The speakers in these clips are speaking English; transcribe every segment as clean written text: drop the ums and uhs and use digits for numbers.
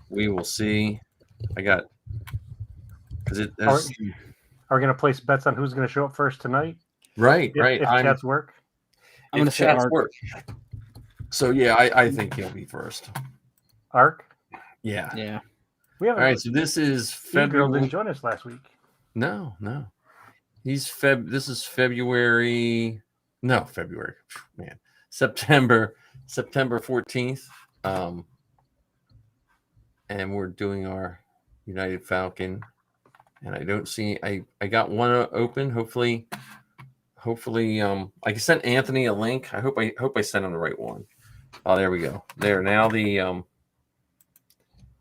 We will see. I got because it Are, there's are we going to place bets on who's going to show up first tonight? right. If chats work. I'm going to say Ark. Work. So yeah, I think he'll be first. Ark. Yeah. Yeah. We have All right. So this is Steve Girl February. didn't join us last week. No. This is February. No, February. Man, September 14th. And we're doing our United Falcon. And I don't see. I got one open. Hopefully, I can send Anthony a link. I hope I sent him the right one. Oh, there we go. There now the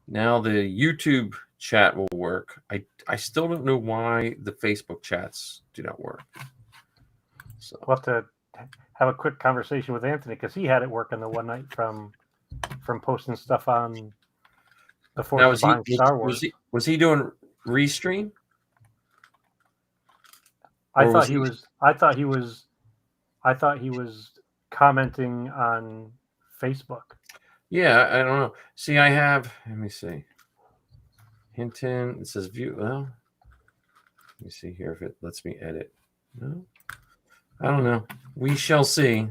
YouTube chat will work. I still don't know why the Facebook chats do not work. So we'll have to have a quick conversation with Anthony because he had it working the one night from posting stuff on the Force of Star Wars. Was he doing restream? I thought he was commenting on Facebook. Yeah, I don't know. See, I have. Let me see. Hinton. It says view. Well, let me see here if it lets me edit. No, I don't know. We shall see.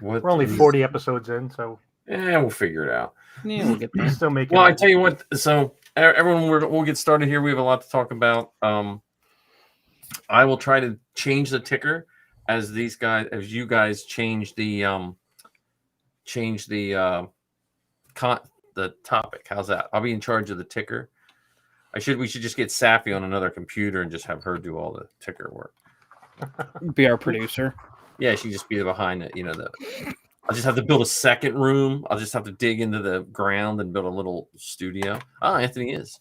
We're only 40 episodes in, so we'll figure it out. Yeah, we'll get there. Still making. Well, I tell you what. So everyone, we'll get started here. We have a lot to talk about. I will try to change the ticker as you guys change the topic. How's that? I'll be in charge of the ticker. We should just get Safi on another computer and just have her do all the ticker work. Be our producer. Yeah, she just be behind it. I'll just have to build a second room. I'll just have to dig into the ground and build a little studio. Oh, Anthony is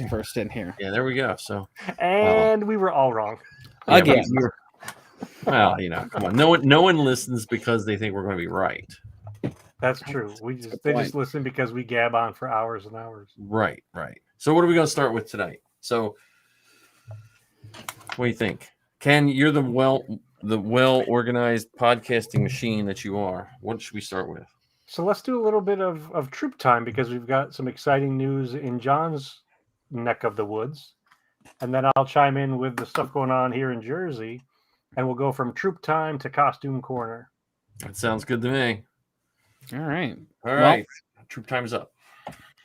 first in here. Yeah, there we go. So, and we were all wrong again. Well, come on. No one listens because they think we're going to be right. That's true. They just listen because we gab on for hours and hours. Right. So what are we going to start with tonight? So what do you think? Ken, you're the well-organized podcasting machine that you are. What should we start with? So let's do a little bit of troop time because we've got some exciting news in John's neck of the woods. And then I'll chime in with the stuff going on here in Jersey. And we'll go from troop time to costume corner. That sounds good to me. All right. Well, troop time's up.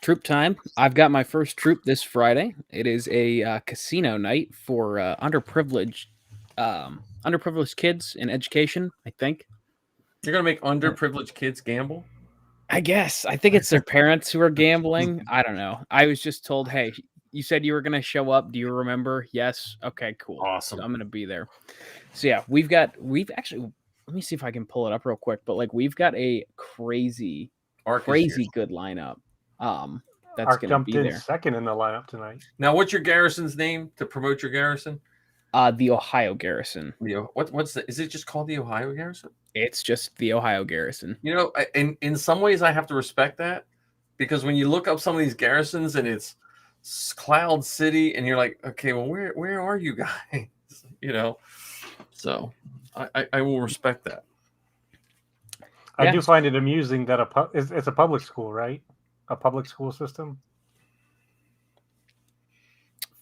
Troop time. I've got my first troop this Friday. It is a casino night for underprivileged kids in education, I think. You're going to make underprivileged kids gamble? I guess. I think it's their parents who are gambling. I don't know. I was just told, hey, you said you were going to show up. Do you remember? Yes. Okay, cool. Awesome. So I'm going to be there. So yeah, we've actually, let me see if I can pull it up real quick, but we've got a crazy good lineup. That's going to be there. Second in the lineup tonight. Now, what's your garrison's name to promote your garrison? The Ohio Garrison. Is it just called the Ohio Garrison? It's just the Ohio Garrison. In some ways, I have to respect that because when you look up some of these garrisons and it's Cloud City, and you're like, okay, well, where are you guys? So I will respect that. I do find it amusing that it's a public school, right? A public school system.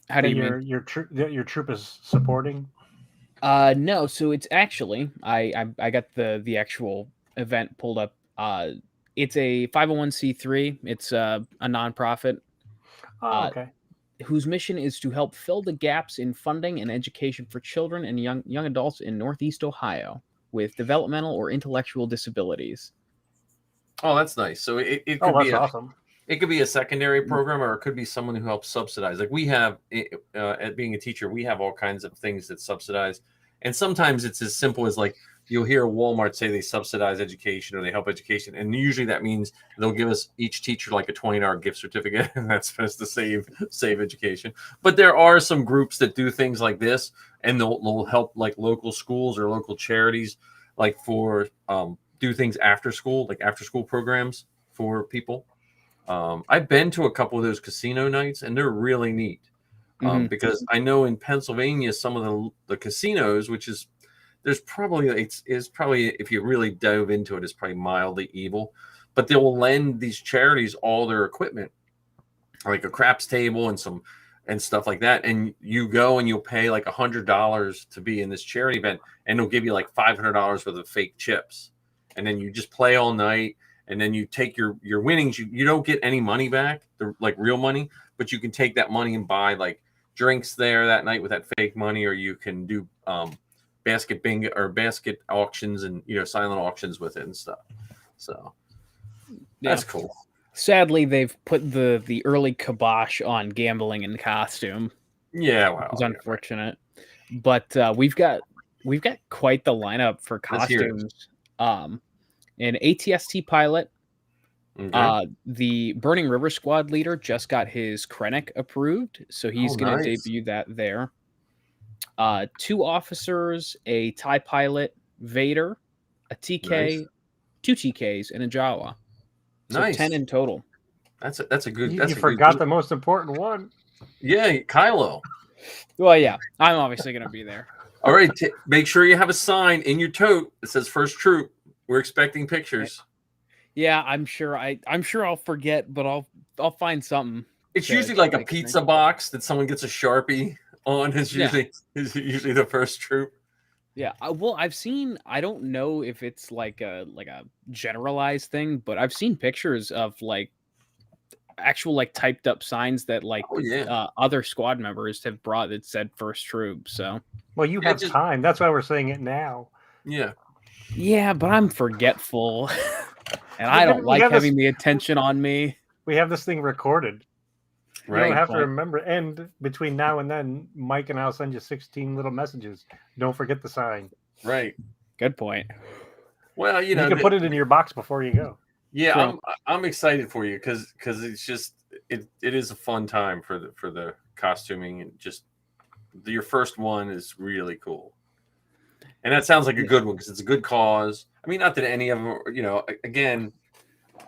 How do you mean? Your troop is supporting? No. So it's actually I got the actual event pulled up. It's a 501c3. It's a nonprofit. Okay. Whose mission is to help fill the gaps in funding and education for children and young adults in Northeast Ohio with developmental or intellectual disabilities. Oh, that's nice. So it could be awesome. It could be a secondary program, or it could be someone who helps subsidize. Like we have, at being a teacher, we have all kinds of things that subsidize. And sometimes it's as simple as you'll hear Walmart say they subsidize education or they help education. And usually that means they'll give us each teacher a $20 gift certificate. And that's supposed to save education. But there are some groups that do things like this, and they'll help local schools or local charities, for do things after school, after school programs for people. I've been to a couple of those casino nights, and they're really neat. Because I know in Pennsylvania, some of the casinos, which is there's probably it's probably, if you really dove into it, it's probably mildly evil. but they will lend these charities all their equipment, like a craps table and stuff like that. And you go and you'll pay like $100 to be in this charity event, and they'll give you like $500 worth of fake chips. And then you just play all night, and then you take your winnings. You don't get any money back, like real money, but you can take that money and buy like drinks there that night with that fake money, or you can do basket bingo or basket auctions and silent auctions with it and stuff. So that's cool. Sadly, they've put the early kibosh on gambling and costume. Yeah, wow, it's unfortunate, but we've got quite the lineup for costumes. An ATST pilot. Okay. The Burning River Squad leader just got his Krennic approved, so he's going to debut that there. 2 officers, a TIE pilot, Vader, a TK, 2 TKs, and a Jawa. So 10 in total. That's a good. You forgot the most important one. Yeah, Kylo. Well, yeah, I'm obviously going to be there. All right, make sure you have a sign in your tote that says First Troop. We're expecting pictures. Yeah, I'm sure I'll forget, but I'll find something. It's usually like a pizza box that someone gets a Sharpie on. Is usually the First Troop. Yeah, well, I've seen. I don't know if it's like a generalized thing, but I've seen pictures of like actual like typed up signs that like other squad members have brought that said First Troop. So well, you have time. That's why we're saying it now. Yeah, but I'm forgetful, and I don't like having the attention on me. We have this thing recorded. Right. You don't have to remember. And between now and then, Mike and I'll send you 16 little messages. Don't forget the sign. Right. Good point. Well, you can put it in your box before you go. Yeah, I'm excited for you because it's just it is a fun time for the costuming, and just your first one is really cool. And that sounds like a good one because it's a good cause. I mean, not that any of them, again,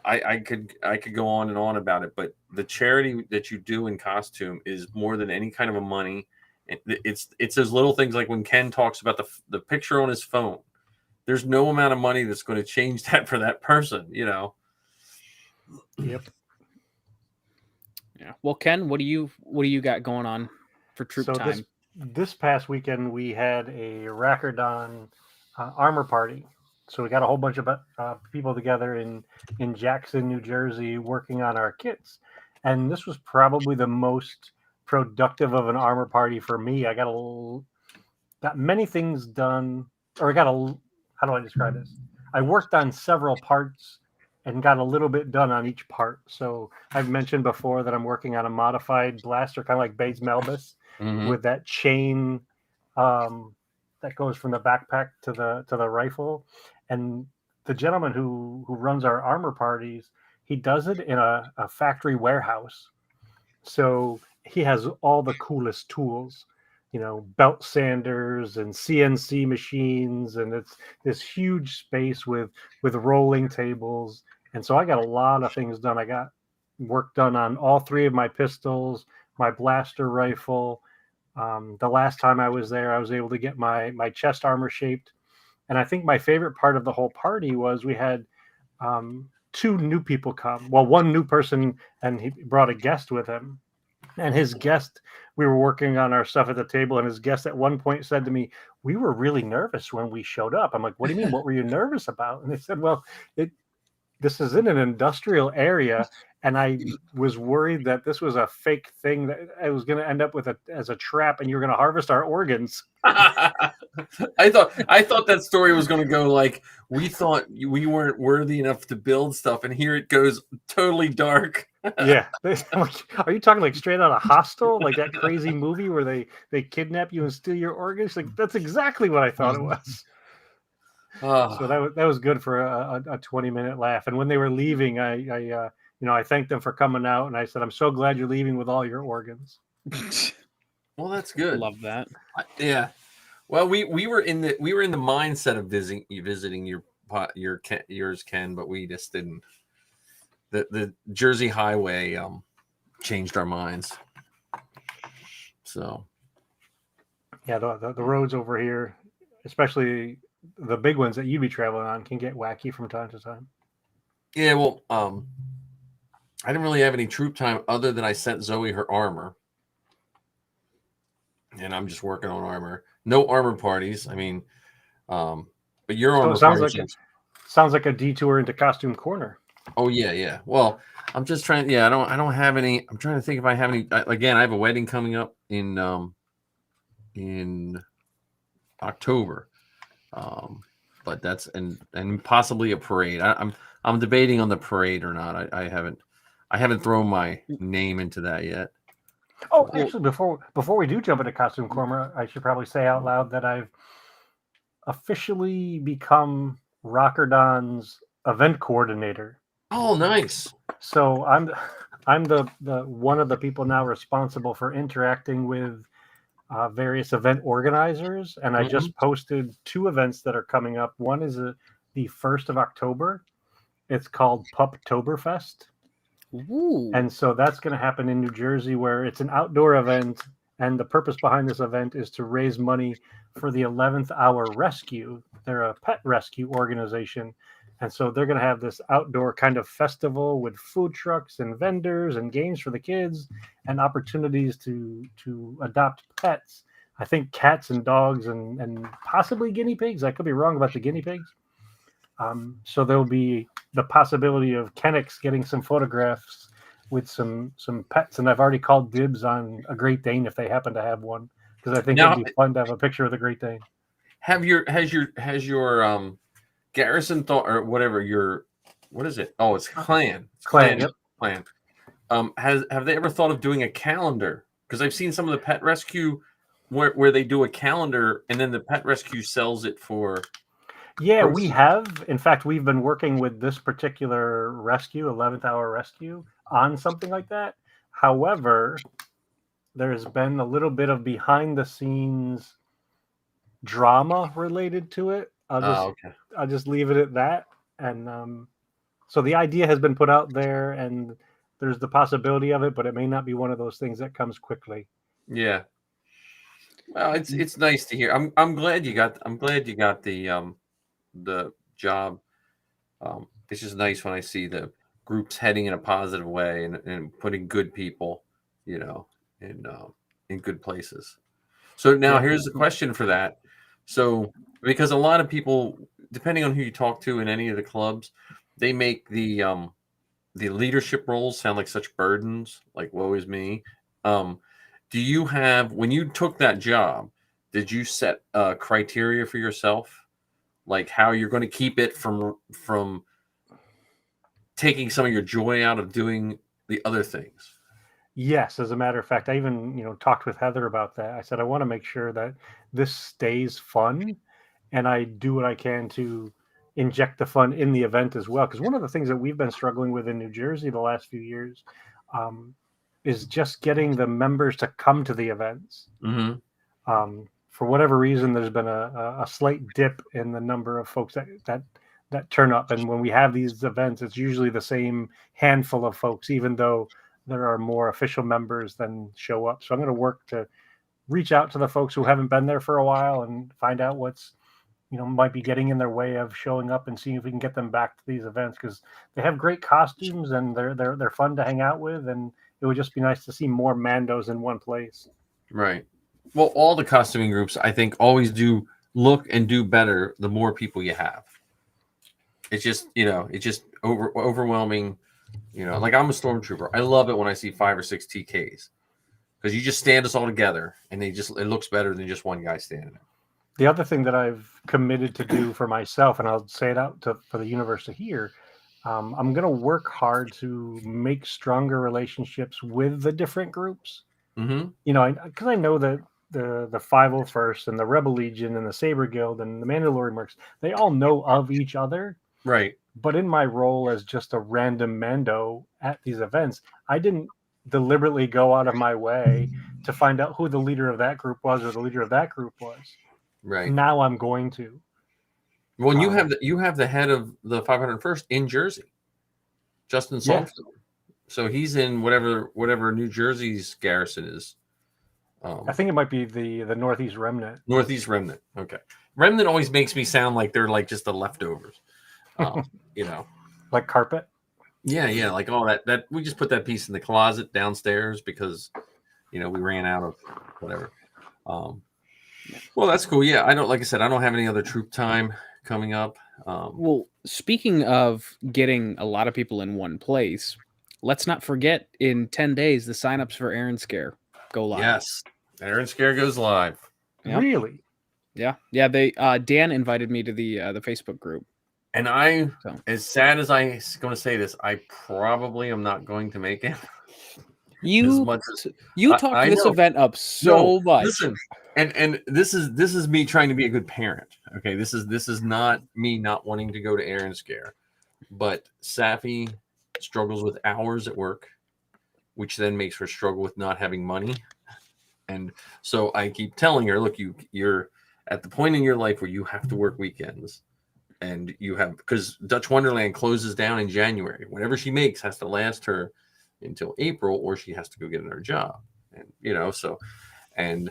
I could go on and on about it, but the charity that you do in costume is more than any kind of a money. It's those little things like when Ken talks about the picture on his phone. There's no amount of money that's going to change that for that person, Yep. Yeah. Well, Ken, what do you got going on for troop time? This past weekend we had a Rakerdon armor party. So we got a whole bunch of people together in Jackson, New Jersey, working on our kits. And this was probably the most productive of an armor party for me. I got many things done, or how do I describe this? I worked on several parts and got a little bit done on each part. So I've mentioned before that I'm working on a modified blaster, kind of like Bates Melbus, with that chain that goes from the backpack to the rifle. And the gentleman who runs our armor parties, he does it in a factory warehouse. So he has all the coolest tools, belt sanders and CNC machines, and it's this huge space with rolling tables. And so I got a lot of things done. I got work done on all 3 of my pistols, my blaster rifle. The last time I was there, I was able to get my chest armor shaped. And I think my favorite part of the whole party was we had 2 new people come. Well, one new person, and he brought a guest with him. And his guest, we were working on our stuff at the table, and his guest at one point said to me, "We were really nervous when we showed up." I'm like, "What do you mean? What were you nervous about?" And they said, "Well, this is in an industrial area, and I was worried that this was a fake thing that I was going to end up with as a trap, and you're going to harvest our organs." I thought that story was going to go like, we thought we weren't worthy enough to build stuff, and here it goes totally dark. Yeah. Are you talking like straight out of Hostel, like that crazy movie where they kidnap you and steal your organs? Like, that's exactly what I thought it was. So that was good for a 20-minute laugh. And when they were leaving, I thanked them for coming out, and I said, "I'm so glad you're leaving with all your organs." Well, that's good. Love that. Yeah. Well, we were in the mindset of visiting yours, Ken, but we just didn't. The Jersey Highway changed our minds. So. Yeah, the roads over here, especially the big ones that you'd be traveling on, can get wacky from time to time. Yeah, well, I didn't really have any troop time other than I sent Zoe her armor. And I'm just working on armor. No armor parties. I mean, but your armor parties. Sounds like a detour into Costume Corner. Oh yeah. Well, I'm just trying. Yeah, I don't have any. I'm trying to think if I have any. Again, I have a wedding coming up in October. But that's and possibly a parade. I'm debating on the parade or not. I haven't thrown my name into that yet. Oh, actually, before we do jump into Costume Corner, I should probably say out loud that I've officially become Rockerdon's event coordinator. Oh, nice. So I'm the one of the people now responsible for interacting with various event organizers, and I just posted 2 events that are coming up. One is the 1st of October. It's called Puptoberfest. Ooh. And so that's going to happen in New Jersey, where it's an outdoor event, and the purpose behind this event is to raise money for the 11th Hour Rescue. They're a pet rescue organization, and so they're going to have this outdoor kind of festival with food trucks and vendors and games for the kids and opportunities to adopt pets. I think cats and dogs and possibly guinea pigs. I could be wrong about the guinea pigs. So there'll be the possibility of Kennex getting some photographs with some pets, and I've already called dibs on a Great Dane if they happen to have one, because I think it'd be fun to have a picture of the Great Dane. Has your garrison thought, or whatever what is it? Oh, it's clan. Yep. Clan. Have they ever thought of doing a calendar? Because I've seen some of the pet rescue where they do a calendar and then the pet rescue sells it for. Yeah, we have. In fact, we've been working with this particular rescue, 11th Hour Rescue, on something like that. However, there's been a little bit of behind the scenes drama related to it. I'll just leave it at that. And so the idea has been put out there, and there's the possibility of it, but it may not be one of those things that comes quickly. Yeah. Well, it's nice to hear. I'm glad you got the job. It's just nice when I see the groups heading in a positive way and putting good people, in good places. So now here's the question for that. So because a lot of people, depending on who you talk to in any of the clubs, they make the leadership roles sound like such burdens, like woe is me. Do you have, when you took that job, did you set criteria for yourself? Like how you're going to keep it from taking some of your joy out of doing the other things? Yes, as a matter of fact, I even talked with Heather about that. I said I want to make sure that this stays fun, and I do what I can to inject the fun in the event as well. Because one of the things that we've been struggling with in New Jersey the last few years is just getting the members to come to the events. Mm-hmm. For whatever reason, there's been a slight dip in the number of folks that turn up. And when we have these events, it's usually the same handful of folks, even though there are more official members than show up. So I'm going to work to reach out to the folks who haven't been there for a while and find out what's, might be getting in their way of showing up and seeing if we can get them back to these events, because they have great costumes and they're fun to hang out with. And it would just be nice to see more Mandos in one place. Right. Well, all the costuming groups, I think, always do look and do better the more people you have. It's just, it's just overwhelming. Like I'm a stormtrooper. I love it when I see 5 or 6 TKs, because you just stand us all together and it looks better than just one guy standing there. The other thing that I've committed to do for myself, and I'll say it out for the universe to hear, I'm going to work hard to make stronger relationships with the different groups. Mm-hmm. Because I know that the 501st and the Rebel Legion and the Saber Guild and the Mandalorian Mercs, they all know of each other. Right. But in my role as just a random Mando at these events, I didn't deliberately go out of my way to find out who the leader of that group was or the leader of that group was. Right. Now I'm going to. Well, you have the head of the 501st in Jersey, Justin Saltzman. Yes. So he's in whatever New Jersey's garrison is. I think it might be the Northeast Remnant. Northeast Remnant. Okay. Remnant always makes me sound like they're like just the leftovers. Like carpet? Yeah, like all that we just put that piece in the closet downstairs because we ran out of whatever. Well, that's cool. Yeah, like I said, I don't have any other troop time coming up. Well, speaking of getting a lot of people in one place, let's not forget in 10 days the signups for Aaron Scare go live. Yes, Aaron Scare goes live. Yep. Really? Yeah. They Dan invited me to the Facebook group. And as sad as I'm going to say this, I probably am not going to make it. You talked this event up so much. Listen, and this is me trying to be a good parent. Okay, this is not me not wanting to go to Aaron Scare, but Safi struggles with hours at work, which then makes her struggle with not having money. And so I keep telling her, look, you're at the point in your life where you have to work weekends. And because Dutch Wonderland closes down in January. Whatever she makes has to last her until April, or she has to go get another job. And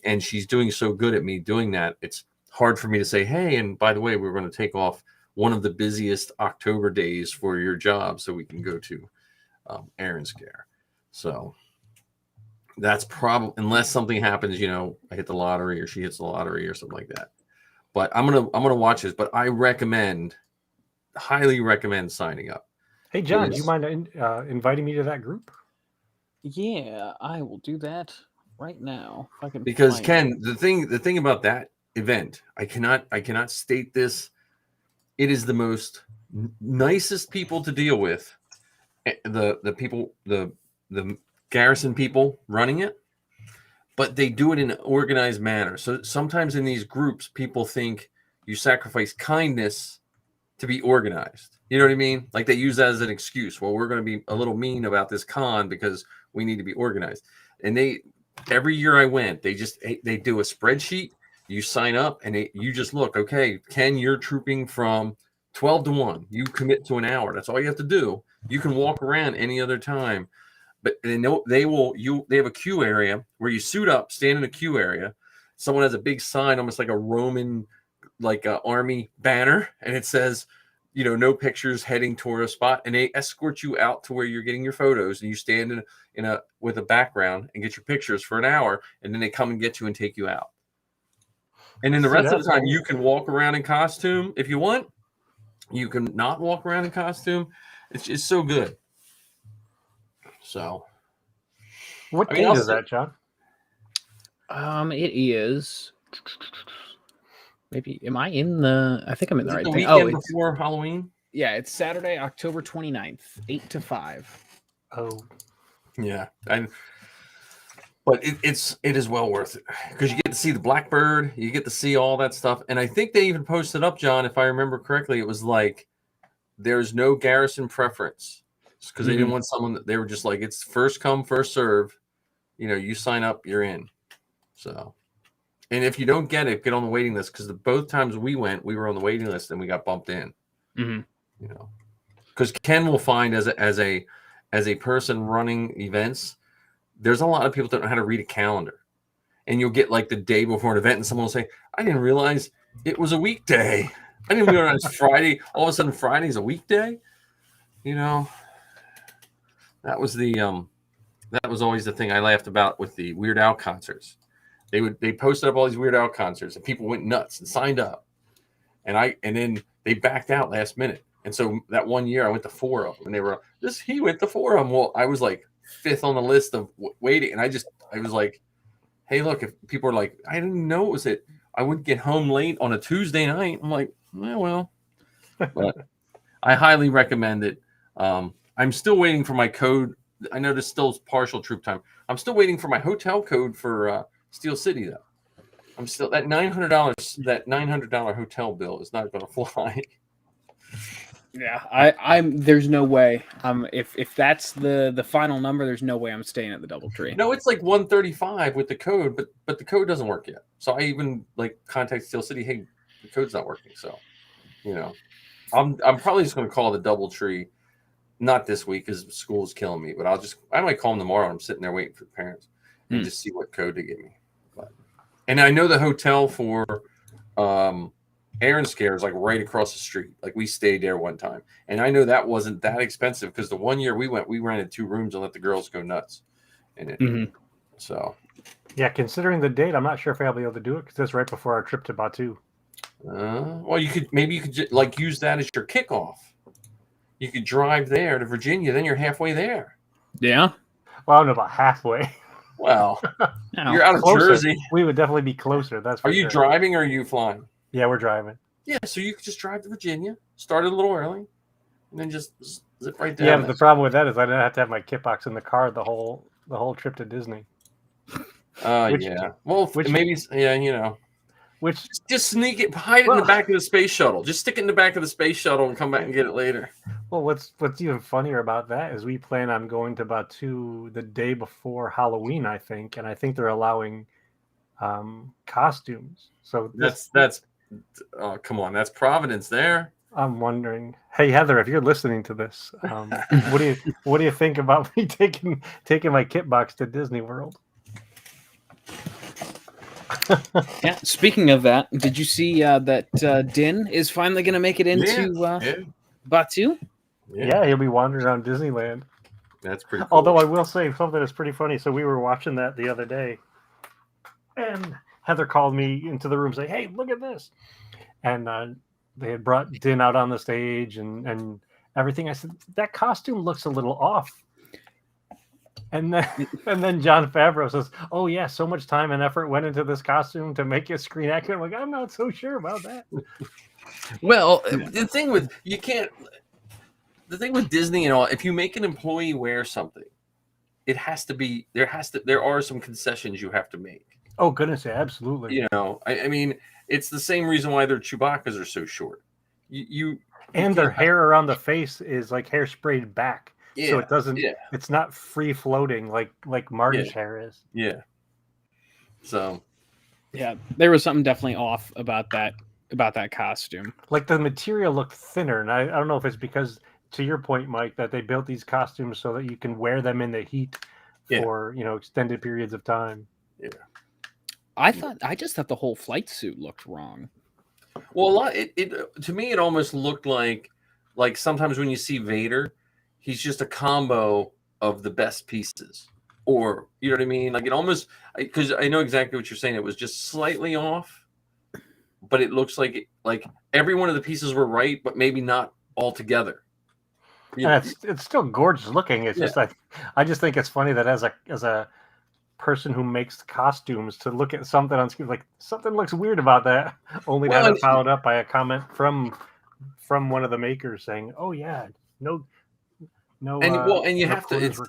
and she's doing so good at me doing that. It's hard for me to say, hey, and by the way, we're going to take off one of the busiest October days for your job so we can go to Aaron Scare. So that's probably, unless something happens, I hit the lottery or she hits the lottery or something like that. But I'm gonna watch this. But I highly recommend signing up. Hey John, do you mind inviting me to that group? Yeah, I will do that right now. If I can. Because Ken, the thing about that event, I cannot state this. It is the most nicest people to deal with. The people, the garrison people running it. But they do it in an organized manner. So sometimes in these groups, people think you sacrifice kindness to be organized. You know what I mean? Like they use that as an excuse. Well, we're going to be a little mean about this con because we need to be organized. And every year I went, they do a spreadsheet. You sign up and you just look, okay, Ken, you're trooping from 12 to 1. You commit to an hour. That's all you have to do. You can walk around any other time. But they have a queue area where you suit up, stand in a queue area. Someone has a big sign, almost like a Roman, like a army banner, and it says, no pictures heading toward a spot, and they escort you out to where you're getting your photos, and you stand with a background and get your pictures for an hour, and then they come and get you and take you out. And then the rest of the time, you can walk around in costume if you want. You can not walk around in costume. It's just so good. So, what date is that, John? It is. Maybe am I in the? I think I'm in the right thing. Weekend before Halloween. Yeah, it's Saturday, October 29th, 8 to 5. Oh, yeah, but it is well worth it because you get to see the Blackbird, you get to see all that stuff, and I think they even posted up, John, if I remember correctly, it was like there's no garrison preference. Because they didn't want someone that they were just like, it's first come, first serve. You sign up, you're in. So, and if you don't get it, get on the waiting list. Because both times we went, we were on the waiting list and we got bumped in. Because Ken will find as a person running events, there's a lot of people that don't know how to read a calendar, and you'll get like the day before an event, and someone will say, "I didn't realize it was a weekday. I didn't realize Friday. All of a sudden, Friday's a weekday." That was that was always the thing I laughed about with the Weird Al concerts. They posted up all these Weird Al concerts and people went nuts and signed up. And then they backed out last minute. And so that one year I went to 4 of them and they were he went to 4 of them. Well, I was like 5th on the list of waiting. And I was like, hey, look, if people are like, I didn't know it was it. I would get home late on a Tuesday night. I'm like, well, but I highly recommend it. I'm still waiting for my code. I know there's still partial troop time. I'm still waiting for my hotel code for Steel City, though. I'm still that $900 hotel bill is not going to fly. Yeah, I'm. There's no way. If that's the final number, there's no way I'm staying at the DoubleTree. No, it's like 135 with the code, but the code doesn't work yet. So I even contact Steel City. Hey, the code's not working. So, I'm probably just going to call the DoubleTree. Not this week because school is killing me, but I might call them tomorrow. I'm sitting there waiting for the parents and just see what code they give me. And I know the hotel for Aaron Scare is like right across the street. Like we stayed there one time, and I know that wasn't that expensive because the one year we went, we rented 2 rooms and let the girls go nuts in it. Mm-hmm. So, yeah, considering the date, I'm not sure if I'll be able to do it because it's right before our trip to Batu. Well, you could like use that as your kickoff. You could drive there to Virginia, then you're halfway there. Yeah. Well, I don't know about halfway. Well, No. you're out of Closer. Jersey. We would definitely be closer. That's for Are you sure. driving or are you flying? Yeah, we're driving. Yeah, so you could just drive to Virginia, start it a little early, and then just zip right down. Yeah, but the problem with that is I don't have to have my kit box in the car the whole trip to Disney. Yeah. Well, maybe Which just sneak it, hide it in the back of the space shuttle. Just stick it in the back of the space shuttle and come back and get it later. Well, what's even funnier about that is we plan on going to Batu the day before Halloween, I think, and I think they're allowing costumes. So that's come on, that's Providence there. I'm wondering, hey Heather, if you're listening to this, what do you think about me taking my kit box to Disney World? Yeah. Speaking of that, did you see that Din is finally going to make it into Batu? Yeah, he'll be wandering around Disneyland. That's pretty cool. Although I will say something that's pretty funny. So we were watching that the other day, and Heather called me into the room saying, "Hey, look at this!" And they had brought Din out on the stage and everything. I said, "That costume looks a little off." And then Jon Favreau says, "Oh yeah, so much time and effort went into this costume to make it screen accurate." I'm like, I'm not so sure about that. Well, the thing with Disney and all, if you make an employee wear something, it has to be there are some concessions you have to make. Oh goodness, yeah, absolutely. You know, I mean, it's the same reason why their Chewbacca's are so short. And their hair around the face is like hair sprayed back. Yeah, so it doesn't. Yeah. It's not free floating like Marty's hair is. Yeah. So. Yeah, there was something definitely off about that costume. Like the material looked thinner, and I don't know if it's because, to your point, Mike, that they built these costumes so that you can wear them in the heat for extended periods of time. Yeah. I just thought the whole flight suit looked wrong. Well, to me it almost looked like sometimes when you see Vader, he's just a combo of the best pieces, or you know what I mean. Like it almost, because I know exactly what you're saying. It was just slightly off, but it looks like every one of the pieces were right, but maybe not all together. It's still gorgeous looking. It's just I just think it's funny that as a person who makes costumes to look at something on screen like something looks weird about that, only to have it followed up by a comment from one of the makers saying, "Oh yeah, no." And you have to.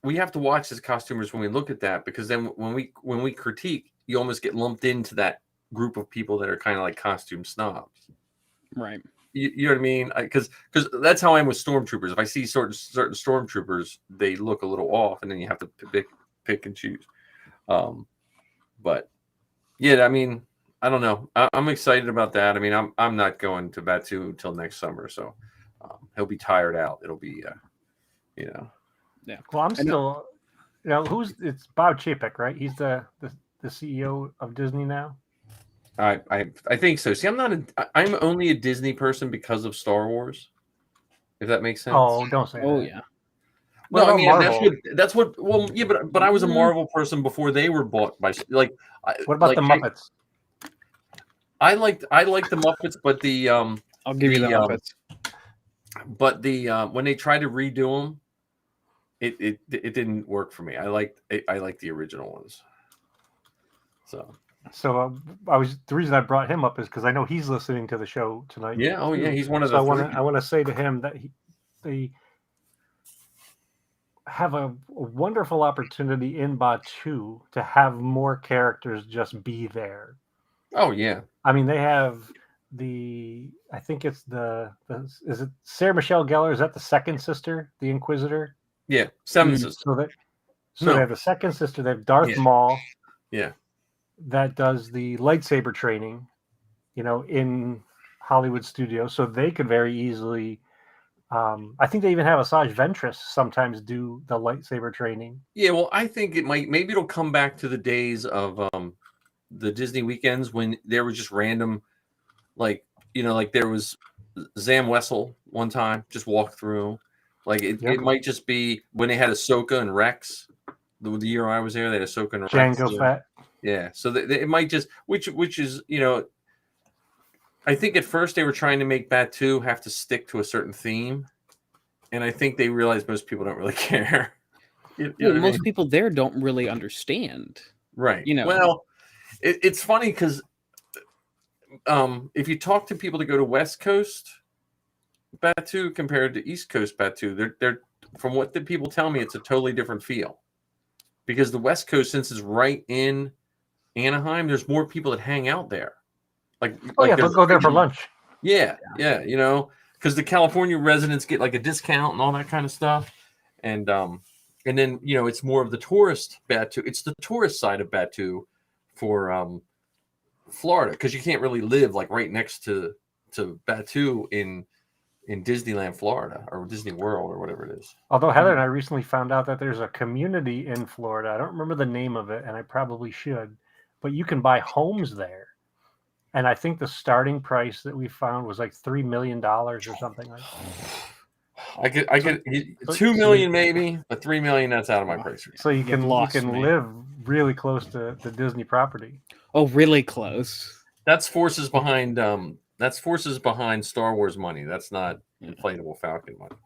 We have to watch as costumers when we look at that, because then when we critique, you almost get lumped into that group of people that are kind of like costume snobs, right? You know what I mean? Because that's how I am with stormtroopers. If I see certain stormtroopers, they look a little off, and then you have to pick and choose. But yeah, I mean, I don't know. I'm excited about that. I mean, I'm not going to Batu until next summer, so he'll be tired out. It'll be, Yeah. Well, I'm still, it's Bob Chapek, right? He's the CEO of Disney now. I think so. See, I'm only a Disney person because of Star Wars. If that makes sense. Oh, don't say that. Oh yeah. Well, I mean, that's what. Well, yeah, but I was a Marvel person before they were bought by What about the Muppets? I like the Muppets, but the I'll give you the Muppets. But the when they tried to redo them, it didn't work for me. I like the original ones. So the reason I brought him up is because I know he's listening to the show tonight. Yeah. Oh yeah, he's one of the. I want to say to him that they have a wonderful opportunity in Batu to have more characters just be there. Oh yeah. I mean, they have I think it's is it Sarah Michelle Gellar? Is that the second sister, the Inquisitor? Yeah, seventh sister. So they have the second sister. They have Darth Maul. Yeah. That does the lightsaber training, in Hollywood studios. So they could very easily. I think they even have Asajj Ventress sometimes do the lightsaber training. Yeah, well, I think maybe it'll come back to the days of the Disney weekends when there were just random like like there was Zam Wessel one time, just walk through. Like it might just be when they had Ahsoka and Rex. The year I was there, they had Ahsoka and Rex. Jango Fett. Yeah, so it might just which is I think at first they were trying to make Batuu have to stick to a certain theme, and I think they realized most people don't really care. Most people there don't really understand, right? Well, it's funny because if you talk to people that go to West Coast Batuu compared to East Coast Batuu, they're from what the people tell me, it's a totally different feel. Because the West Coast, since it's right in Anaheim, there's more people that hang out there. They'll go there for lunch. Yeah, because the California residents get like a discount and all that kind of stuff, and then it's more of the tourist Batuu. It's the tourist side of Batuu for Florida, because you can't really live like right next to Batuu in Disneyland, Florida, or Disney World, or whatever it is. Although Heather and I recently found out that there's a community in Florida. I don't remember the name of it, and I probably should, but you can buy homes there. And I think the starting price that we found was like $3 million or something like that. I could $2 million maybe, but $3 million, that's out of my price. So you can live really close to the Disney property. Oh, really close. That's forces behind Star Wars money. That's not Inflatable Falcon money.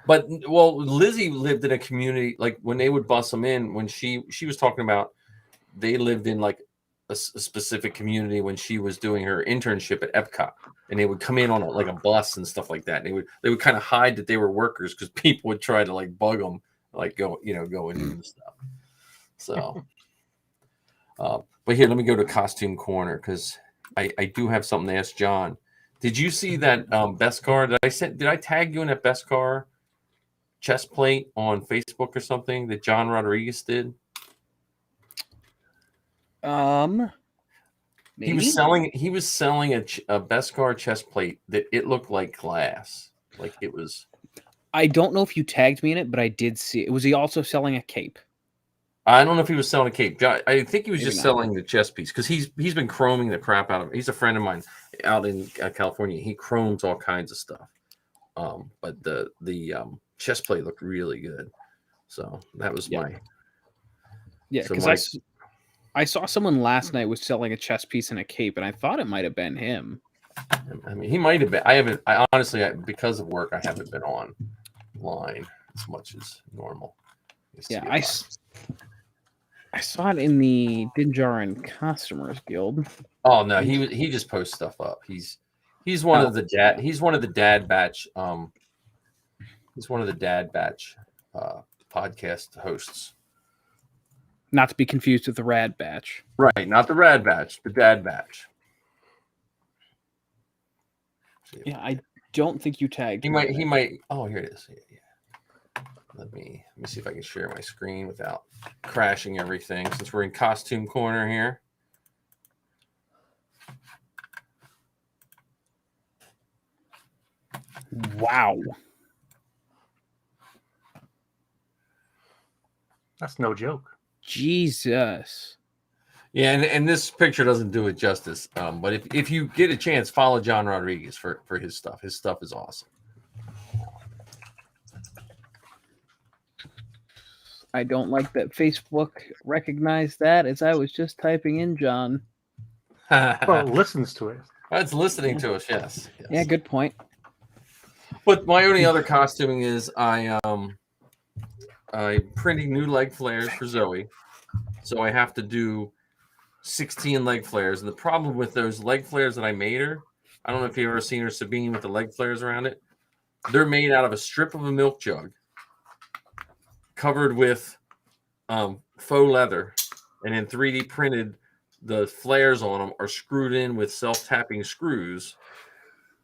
But Lizzie lived in a community, like when they would bus them in, when she was talking about, they lived in like a specific community when she was doing her internship at Epcot, and they would come in on a bus and stuff like that. And they would kind of hide that they were workers because people would try to like bug them, like go in and stuff. So, but here, let me go to Costume Corner because I do have something to ask John. Did you see that Beskar? Did I tag you in that Beskar chest plate on Facebook or something that John Rodriguez did? Maybe? He was selling a Beskar chest plate that it looked like glass. Like it was. I don't know if you tagged me in it, but I did see it. Was he also selling a cape? I don't know if he was selling a cape. I think he was just selling the chest piece because he's been chroming the crap out of it. He's a friend of mine out in California. He chromes all kinds of stuff. But the chest plate looked really good. So that was my. Yeah, because I saw someone last night was selling a chest piece and a cape, and I thought it might have been him. I mean, he might have been. I honestly, because of work, I haven't been online as much as normal. Yeah, I saw it in the Dinjarin Customers Guild. Oh no, he just posts stuff up. He's one of the dad. He's one of the dad batch. He's one of the dad batch podcast hosts. Not to be confused with the Rad Batch. Right, not the Rad Batch, the Dad Batch. Yeah, I don't think you tagged. He might. Oh, here it is. Yeah. Let me see if I can share my screen without crashing everything. Since we're in Costume Corner here. Wow. That's no joke. Jesus. Yeah, and this picture doesn't do it justice. But if you get a chance, follow John Rodriguez for his stuff. His stuff is awesome. I don't like that Facebook recognized that as I was just typing in John. Well, it listens to it. It's listening to us, yes. Yeah, good point. But my only other costuming is I'm printing new leg flares for Zoe. So I have to do 16 leg flares. And the problem with those leg flares that I made her, I don't know if you've ever seen her Sabine with the leg flares around it. They're made out of a strip of a milk jug covered with faux leather, and then 3D printed. The flares on them are screwed in with self-tapping screws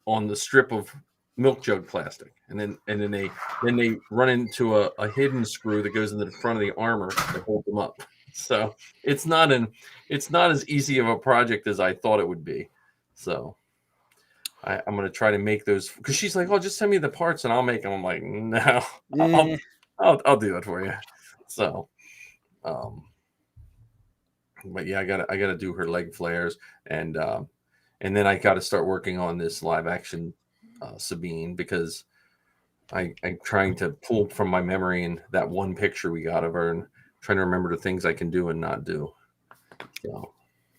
on the strip of milk jug plastic, and then they run into a hidden screw that goes into the front of the armor to hold them up. So it's not as easy of a project as I thought it would be. So I'm going to try to make those, because she's like, "Oh, just send me the parts and I'll make them." I'm like, "No, I'll do it for you." So, But yeah, I gotta do her leg flares, and then I got to start working on this live action Sabine, because I'm trying to pull from my memory and that one picture we got of her, and trying to remember the things I can do and not do. So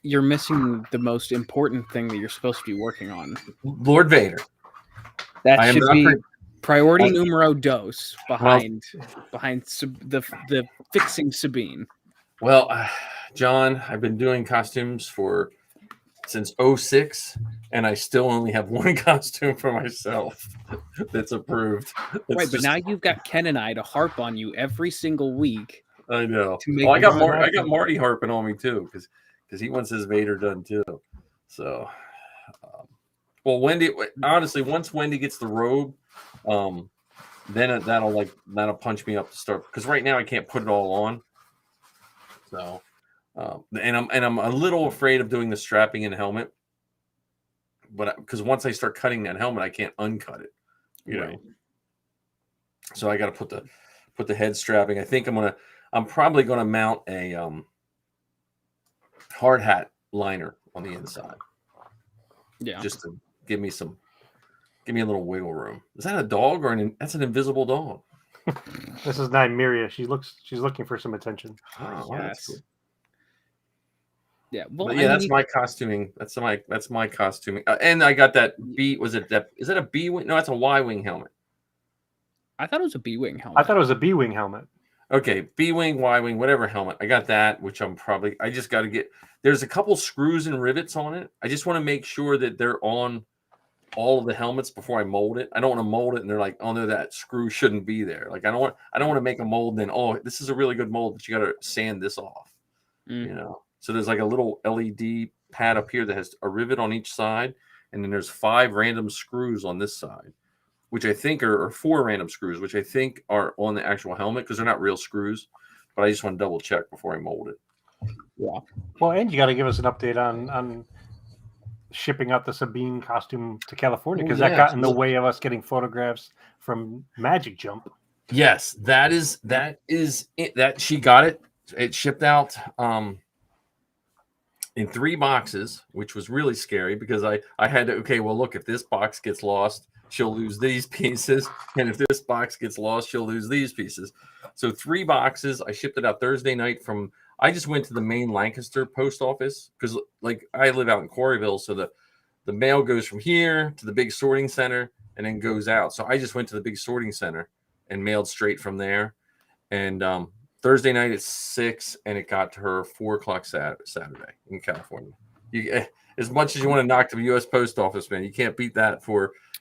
you're missing the most important thing that you're supposed to be working on. Lord Vader. That should be priority numero dos behind the fixing Sabine. Well, John, I've been doing costumes since 2006, and I still only have one costume for myself that's approved. Right, but now you've got Ken and I to harp on you every single week. I know. I got Marty harping on me too, because he wants his Vader done too. So, well, Wendy, honestly, once Wendy gets the robe, then that'll punch me up to start, because right now I can't put it all on. So, and I'm a little afraid of doing the strapping in the helmet, but because once I start cutting that helmet, I can't uncut it, you know. So I got to put the head strapping. I think I'm probably gonna mount a hard hat liner on the inside. Yeah, just to give me a little wiggle room. Is that a dog or that's an invisible dog? This is Nymeria. She's looking for some attention. Oh, yes. That's cool. Yeah, well, that's my costuming. That's my costuming. And I got that B. Is that a B wing? No, that's a Y wing helmet. I thought it was a B wing helmet. I thought it was a B wing helmet. Okay, B wing, Y wing, whatever helmet. I got that, which I just got to get. There's a couple screws and rivets on it. I just want to make sure that they're on all of the helmets before I mold it. I don't want to mold it and they're like, oh no, that screw shouldn't be there. Like I don't want to make a mold and then, oh, this is a really good mold, but you got to sand this off. You know. So there's like a little LED pad up here that has a rivet on each side, and then there's 5 random screws on this side, which I think are 4 random screws, which I think are on the actual helmet, because they're not real screws. But I just want to double check before I mold it. Yeah. Well, and you got to give us an update on shipping out the Sabine costume to California, because that got in the way of us getting photographs from Magic Jump. Yes, that is it. That she got it. It shipped out in 3 boxes, which was really scary, because I had to, okay, well, look, if this box gets lost, she'll lose these pieces, and if this box gets lost, she'll lose these pieces. So 3 boxes. I shipped it out Thursday night I just went to the main Lancaster post office, because like I live out in Quarryville, so the mail goes from here to the big sorting center and then goes out. So I just went to the big sorting center and mailed straight from there. And Thursday night at 6, and it got to her 4:00 Saturday in California. As much as you want to knock the U.S. Post Office, man, you can't beat that.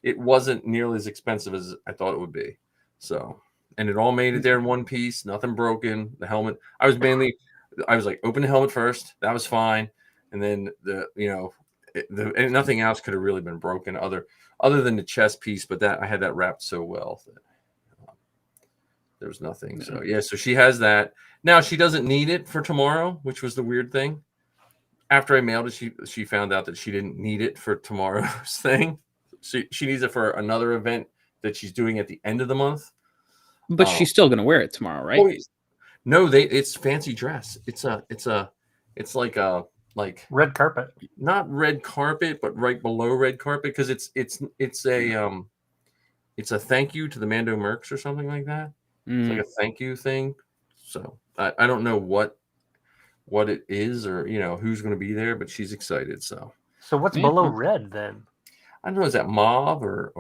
It wasn't nearly as expensive as I thought it would be. So, and it all made it there in one piece, nothing broken. The helmet, I was like, open the helmet first. That was fine. And then and nothing else could have really been broken other than the chest piece. But I had that wrapped so well that there was nothing. So yeah, so she has that. Now she doesn't need it for tomorrow, which was the weird thing. After I mailed it, she found out that she didn't need it for tomorrow's thing. She needs it for another event that she's doing at the end of the month. But she's still gonna wear it tomorrow, right? Oh, no, it's fancy dress. It's like a red carpet. Not red carpet, but right below red carpet, because it's a thank you to the Mando Mercs or something like that. It's like a thank you thing. So I don't know what it is, or who's going to be there, but she's excited. So what's below red then? I don't know. Is that mauve or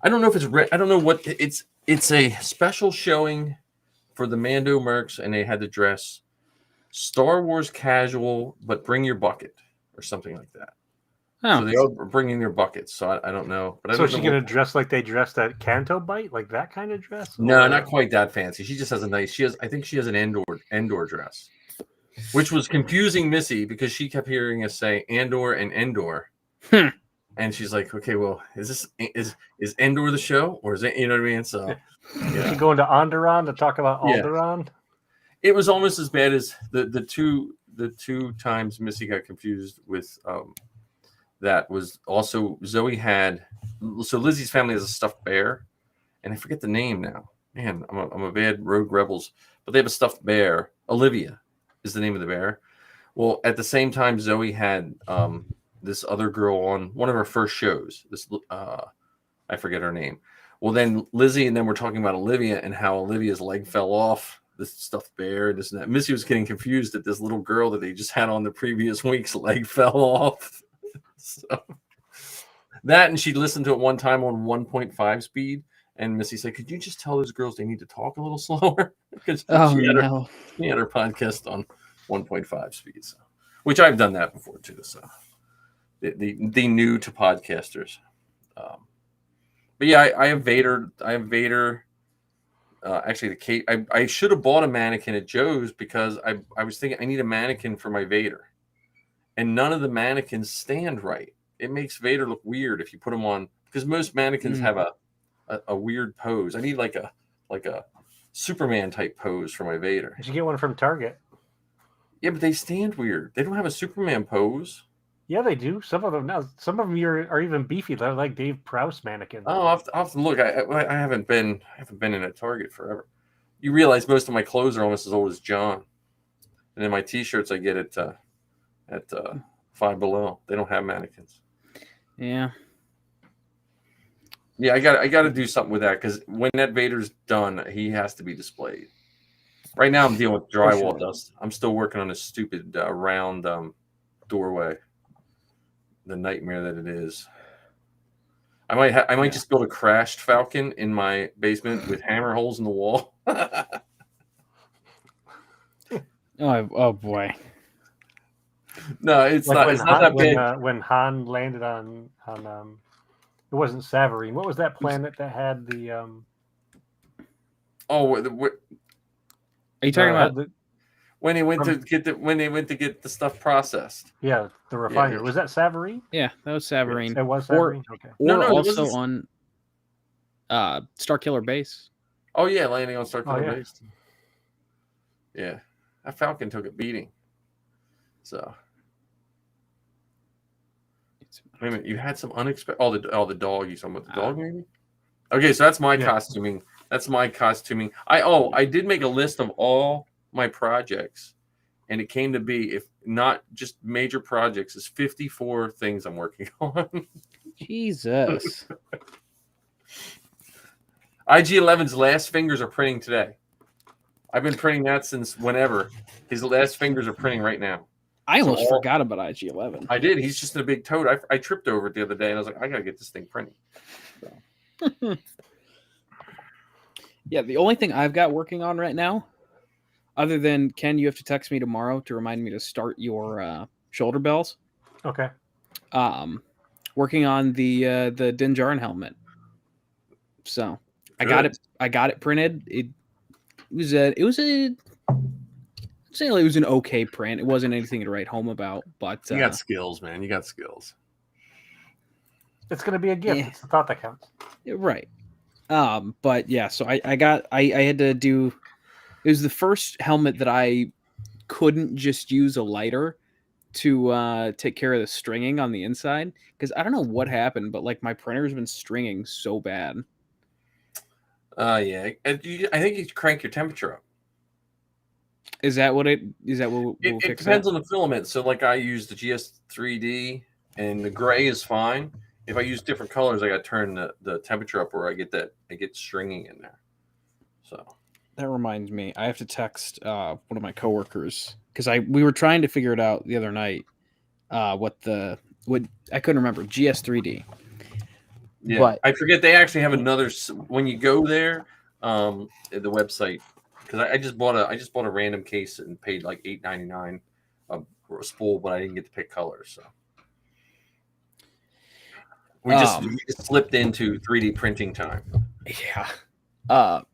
I don't know if it's red. I don't know what it's. It's a special showing for the Mando Mercs, and they had to dress Star Wars casual, but bring your bucket or something like that. Oh. So they all bringing their buckets. So I don't know. But is she going to dress like they dressed at Canto Bite, like that kind of dress? No, not quite that fancy. She just has I think she has an Endor dress, which was confusing Missy, because she kept hearing us say Andor and Endor. And she's like, okay, well, is Endor the show, or is it, you know what I mean? So is she going to Onderon to talk about Alderaan? Yeah. It was almost as bad as the two times Missy got confused with that was also Zoe had. So Lizzie's family has a stuffed bear, and I forget the name now. Man, I'm a bad Rogue Rebels, but they have a stuffed bear. Olivia is the name of the bear. Well, at the same time, Zoe had this other girl on one of her first shows. This I forget her name. Well, then Lizzie and then we're talking about Olivia and how Olivia's leg fell off. This stuffed bear, this and that. Missy was getting confused that this little girl that they just had on the previous week's leg fell off. So that, and she listened to it one time on 1.5 speed. And Missy said, "Could you just tell those girls they need to talk a little slower?" Because she had her podcast on 1.5 speed, so, which I've done that before too. So the new to podcasters, but yeah, I have Vader. Actually, the Kate. I should have bought a mannequin at Joe's because I was thinking I need a mannequin for my Vader, and none of the mannequins stand right. It makes Vader look weird if you put him on, because most mannequins have a weird pose. I need like a Superman type pose for my Vader. You should get one from Target. Yeah, but they stand weird. They don't have a Superman pose. Yeah, they do. Some of them now. Some of them are even beefy. They're like Dave Prowse mannequins. Oh, I'll have to look. I haven't been in a Target forever. You realize most of my clothes are almost as old as John, and then my T-shirts I get at Five Below. They don't have mannequins. Yeah. Yeah, I got to do something with that, because when that Vader's done, he has to be displayed. Right now, I'm dealing with drywall dust. I'm still working on this stupid round doorway. The nightmare that it is. I might just build a crashed Falcon in my basement with hammer holes in the wall. Oh boy. No, it's not. It's not that big. When Han landed on it wasn't Savarine. What was that planet that had the? Are you talking about when they went to get the stuff processed? Yeah, the refinery. Was that Savarine? Yeah, that was Savarine. Yes, it was Savarine. Okay. Or also on Starkiller Base. Oh yeah, landing on Starkiller Base. Yeah, that Falcon took a beating. So. Wait a minute, you had some unexpected. Oh, the dog. You talking about the dog, maybe? Okay, so that's my costuming. That's my costuming. I did make a list of all my projects, and it came to be, if not just major projects, is 54 things I'm working on. Jesus. IG-11's last fingers are printing today. I've been printing that since whenever. His last fingers are printing right now. I almost forgot about IG-11. I did. He's just in a big toad. I tripped over it the other day, and I was like, I got to get this thing printing. So. Yeah, the only thing I've got working on right now, other than, Ken, you have to text me tomorrow to remind me to start your shoulder bells. Okay. Working on the Din Djarin helmet. So I got it printed. It was an okay print. It wasn't anything to write home about, but you got skills, man. You got skills. It's gonna be a gift. Yeah. It's the thought that counts. Right. But yeah, so I had to do. It was the first helmet that I couldn't just use a lighter to take care of the stringing on the inside, because I don't know what happened, but like my printer's been stringing so bad. Yeah. I think you crank your temperature up. Is that what it depends on the filament. So like I use the GS3D, and the gray is fine. If I use different colors, I got to turn the temperature up where I get stringing in there. So that reminds me, I have to text one of my coworkers, because we were trying to figure it out the other night. What I couldn't remember, GS3D. Yeah, but I forget they actually have another. When you go there, the website, because I just bought a random case and paid like $8.99 for a spool, but I didn't get to pick colors, so. We just slipped into 3D printing time. Yeah.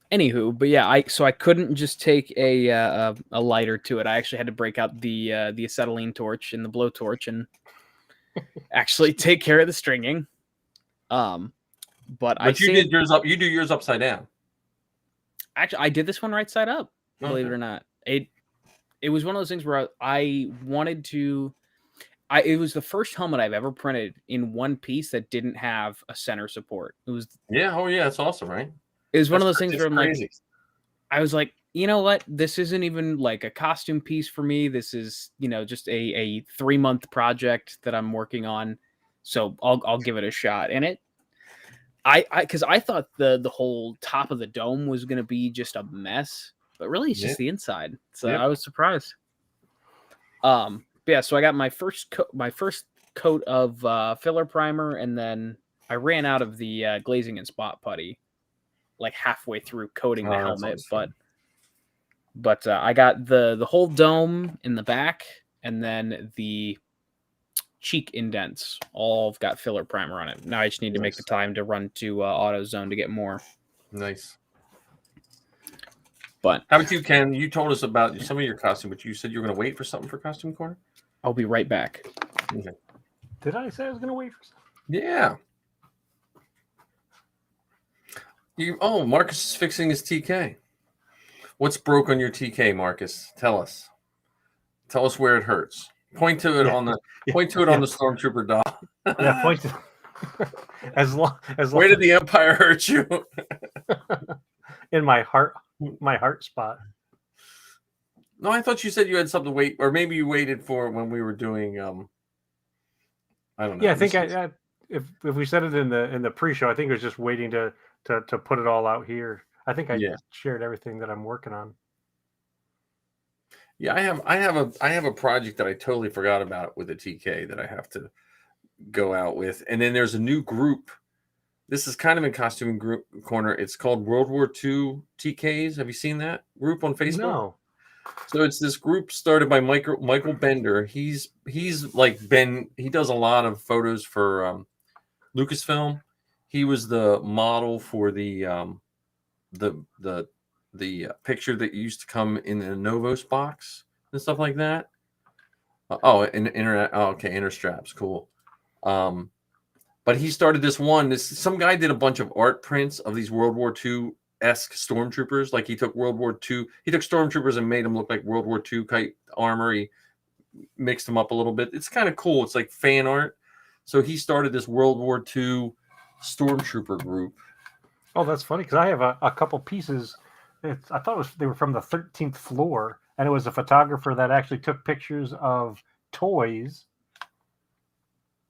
Anywho, but yeah, I couldn't just take a lighter to it. I actually had to break out the acetylene torch and the blowtorch and actually take care of the stringing. But you did yours up. You do yours upside down. Actually, I did this one right side up. Believe it or not, it was one of those things where I wanted to. It was the first helmet I've ever printed in one piece that didn't have a center support. It was that's awesome, right? It was one of those things where I'm like, I was like, you know what? This isn't even like a costume piece for me. This is, just a 3-month project that I'm working on. So I'll give it a shot. And because I thought the whole top of the dome was going to be just a mess, but really it's just the inside. So I was surprised. Yeah, so I got my first coat of filler primer, and then I ran out of the glazing and spot putty like halfway through coating the helmet, but I got the whole dome in the back, and then the cheek indents all got filler primer on it. Now I just need to make the time to run to AutoZone to get more. Nice. But how about you, Ken? You told us about some of your costume, but you said you were going to wait for something for Costume Corner? I'll be right back. Okay. Did I say I was going to wait for something? Yeah. Marcus is fixing his TK. What's broke on your TK, Marcus? Tell us. Tell us where it hurts. Point to it on the Stormtrooper doll. Yeah, point to as long. Where did the Empire hurt you? In my heart spot. No, I thought you said you had something to wait, or maybe you waited for when we were doing. I don't know. Yeah, I think if we said it in the pre-show, I think it was just waiting to put it all out here. I think I shared everything that I'm working on. Yeah, I have a project that I totally forgot about with the TK that I have to go out with, and then there's a new group. This is kind of in Costume Group Corner. It's called World War II TKs. Have you seen that group on Facebook? No. So it's this group started by Michael Bender. He's like he does a lot of photos for Lucasfilm. He was the model for the picture that used to come in the Novos box and stuff like that. Inner straps, cool. But he started this one. Some guy did a bunch of art prints of these World War II-esque stormtroopers. Like he took stormtroopers and made them look like World War II type armor. He mixed them up a little bit. It's kind of cool. It's like fan art. So he started this World War II stormtrooper group. Oh, that's funny because I have a couple pieces. I thought they were from the 13th floor, and it was a photographer that actually took pictures of toys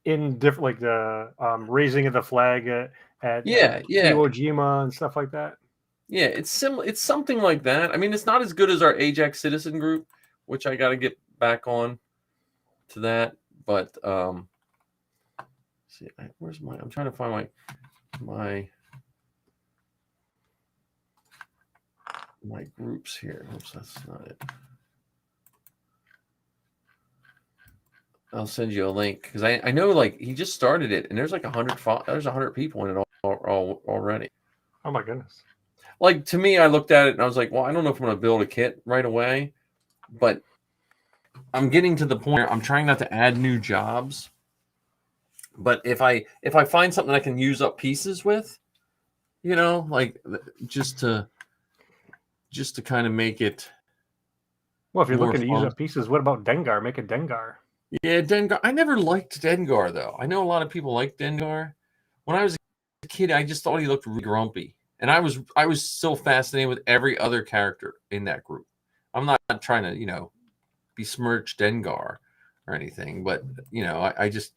in different, like the raising of the flag at Iwo Jima and stuff like that. Yeah, it's similar. It's something like that. I mean, it's not as good as our Ajax Citizen group, which I got to get back on to that. But see, where's my? I'm trying to find my groups here. Oops, that's not it. I'll send you a link because I know like he just started it and there's like 100 people in it all already. Oh my goodness! Like to me, I looked at it and I was like, well, I don't know if I'm going to build a kit right away, but I'm getting to the point where I'm trying not to add new jobs. But if I find something I can use up pieces with, like just to kind of make it. Well, if you're looking to use up pieces, what about Dengar? Make a Dengar. Yeah, Dengar. I never liked Dengar though. I know a lot of people like Dengar. When I was a kid, I just thought he looked really grumpy, and I was so fascinated with every other character in that group. I'm not trying to besmirch Dengar or anything, but I just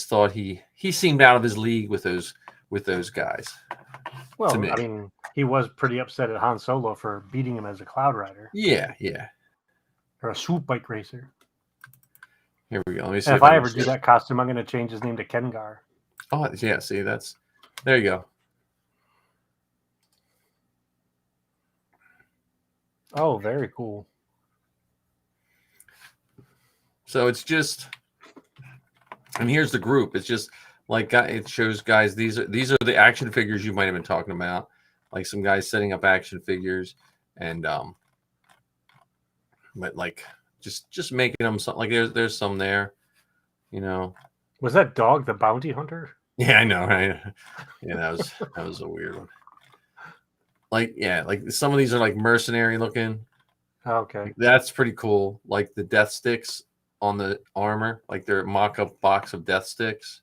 thought he seemed out of his league with those guys. Well, I mean, he was pretty upset at Han Solo for beating him as a Cloud Rider. Yeah. Or a swoop bike racer. Here we go. Let me see if I ever do that costume, I'm going to change his name to Kengar. Oh, yeah. See, there you go. Oh, very cool. So it's just, and here's the group. It's just like it shows guys. These are the action figures you might have been talking about. Like some guys setting up action figures, and but like just making them something. Like there's some there, Was that dog the bounty hunter? Yeah, I know, right? Yeah, that was a weird one. Like some of these are like mercenary looking. Okay, that's pretty cool. Like the death sticks on the armor, like their mock-up box of death sticks.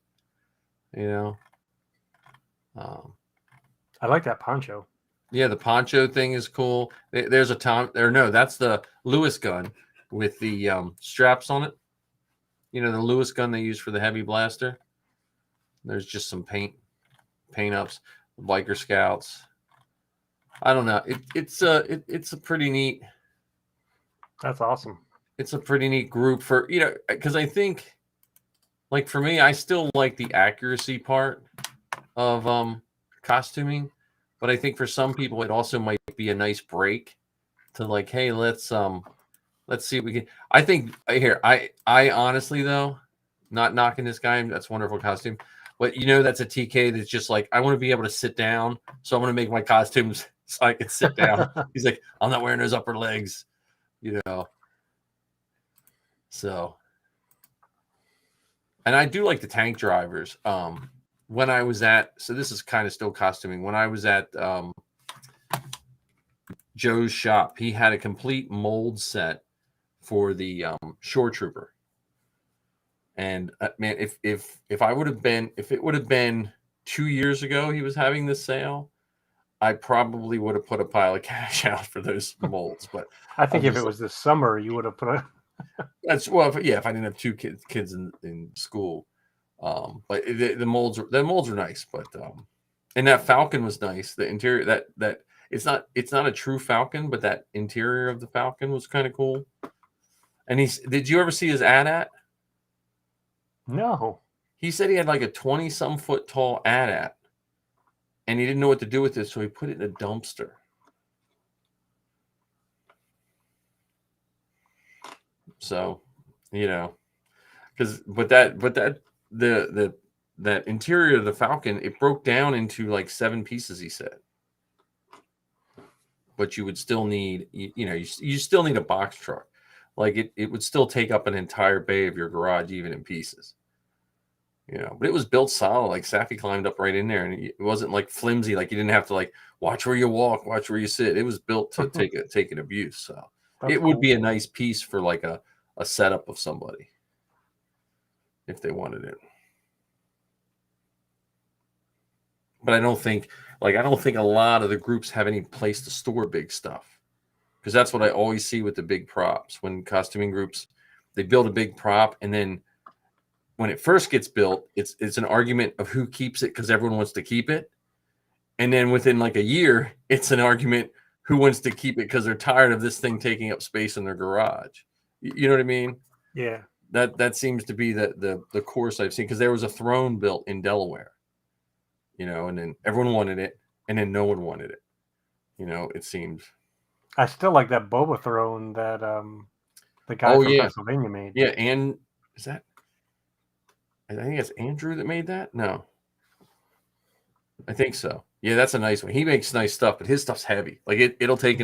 I like that poncho. Yeah, the poncho thing is cool. There's a that's the Lewis gun with the straps on it. You know, the Lewis gun they use for the heavy blaster. There's just some paint ups, biker scouts. I don't know. It's a pretty neat. That's awesome. It's a pretty neat group for, because I think, like for me, I still like the accuracy part of costuming, but I think for some people it also might be a nice break to like, hey, let's see if we can. I think here, I honestly though, not knocking this guy, that's a wonderful costume, but that's a TK that's just like, I want to be able to sit down, so I'm going to make my costumes so I can sit down. He's like, I'm not wearing those upper legs, So, and I do like the tank drivers. When I was so this is kind of still costuming. When I was at Joe's shop, he had a complete mold set for the Shore Trooper. And man, if it would have been 2 years ago he was having this sale, I probably would have put a pile of cash out for those molds. But I think if it was this summer, you would have put a. That's if I didn't have two kids in school. But the molds are nice. But and that Falcon was nice. The interior that it's not a true Falcon, but that interior of the Falcon was kind of cool. And did you ever see his AT-AT? No. He said he had like a 20-some foot tall AT-AT, and he didn't know what to do with it, so he put it in a dumpster. So, that interior of the Falcon, it broke down into like 7 pieces, he said. But you would still need, you still need a box truck. Like it would still take up an entire bay of your garage, even in pieces. But it was built solid. Like Safi climbed up right in there, and it wasn't like flimsy. Like you didn't have to like watch where you walk, watch where you sit. It was built to take an abuse. So it would be a nice piece for like a setup of somebody if they wanted it. But I don't think a lot of the groups have any place to store big stuff, because that's what I always see with the big props. When costuming groups, they build a big prop, and then when it first gets built, it's an argument of who keeps it because everyone wants to keep it. And then within like a year, it's an argument who wants to keep it because they're tired of this thing taking up space in their garage. You know what I mean? Yeah. That seems to be the course I've seen, because there was a throne built in Delaware, and then everyone wanted it, and then no one wanted it. It seems. I still like that Boba throne that the guy from Pennsylvania made. Yeah, and is that? I think it's Andrew that made that. No, I think so. Yeah, that's a nice one. He makes nice stuff, but his stuff's heavy. Like it'll take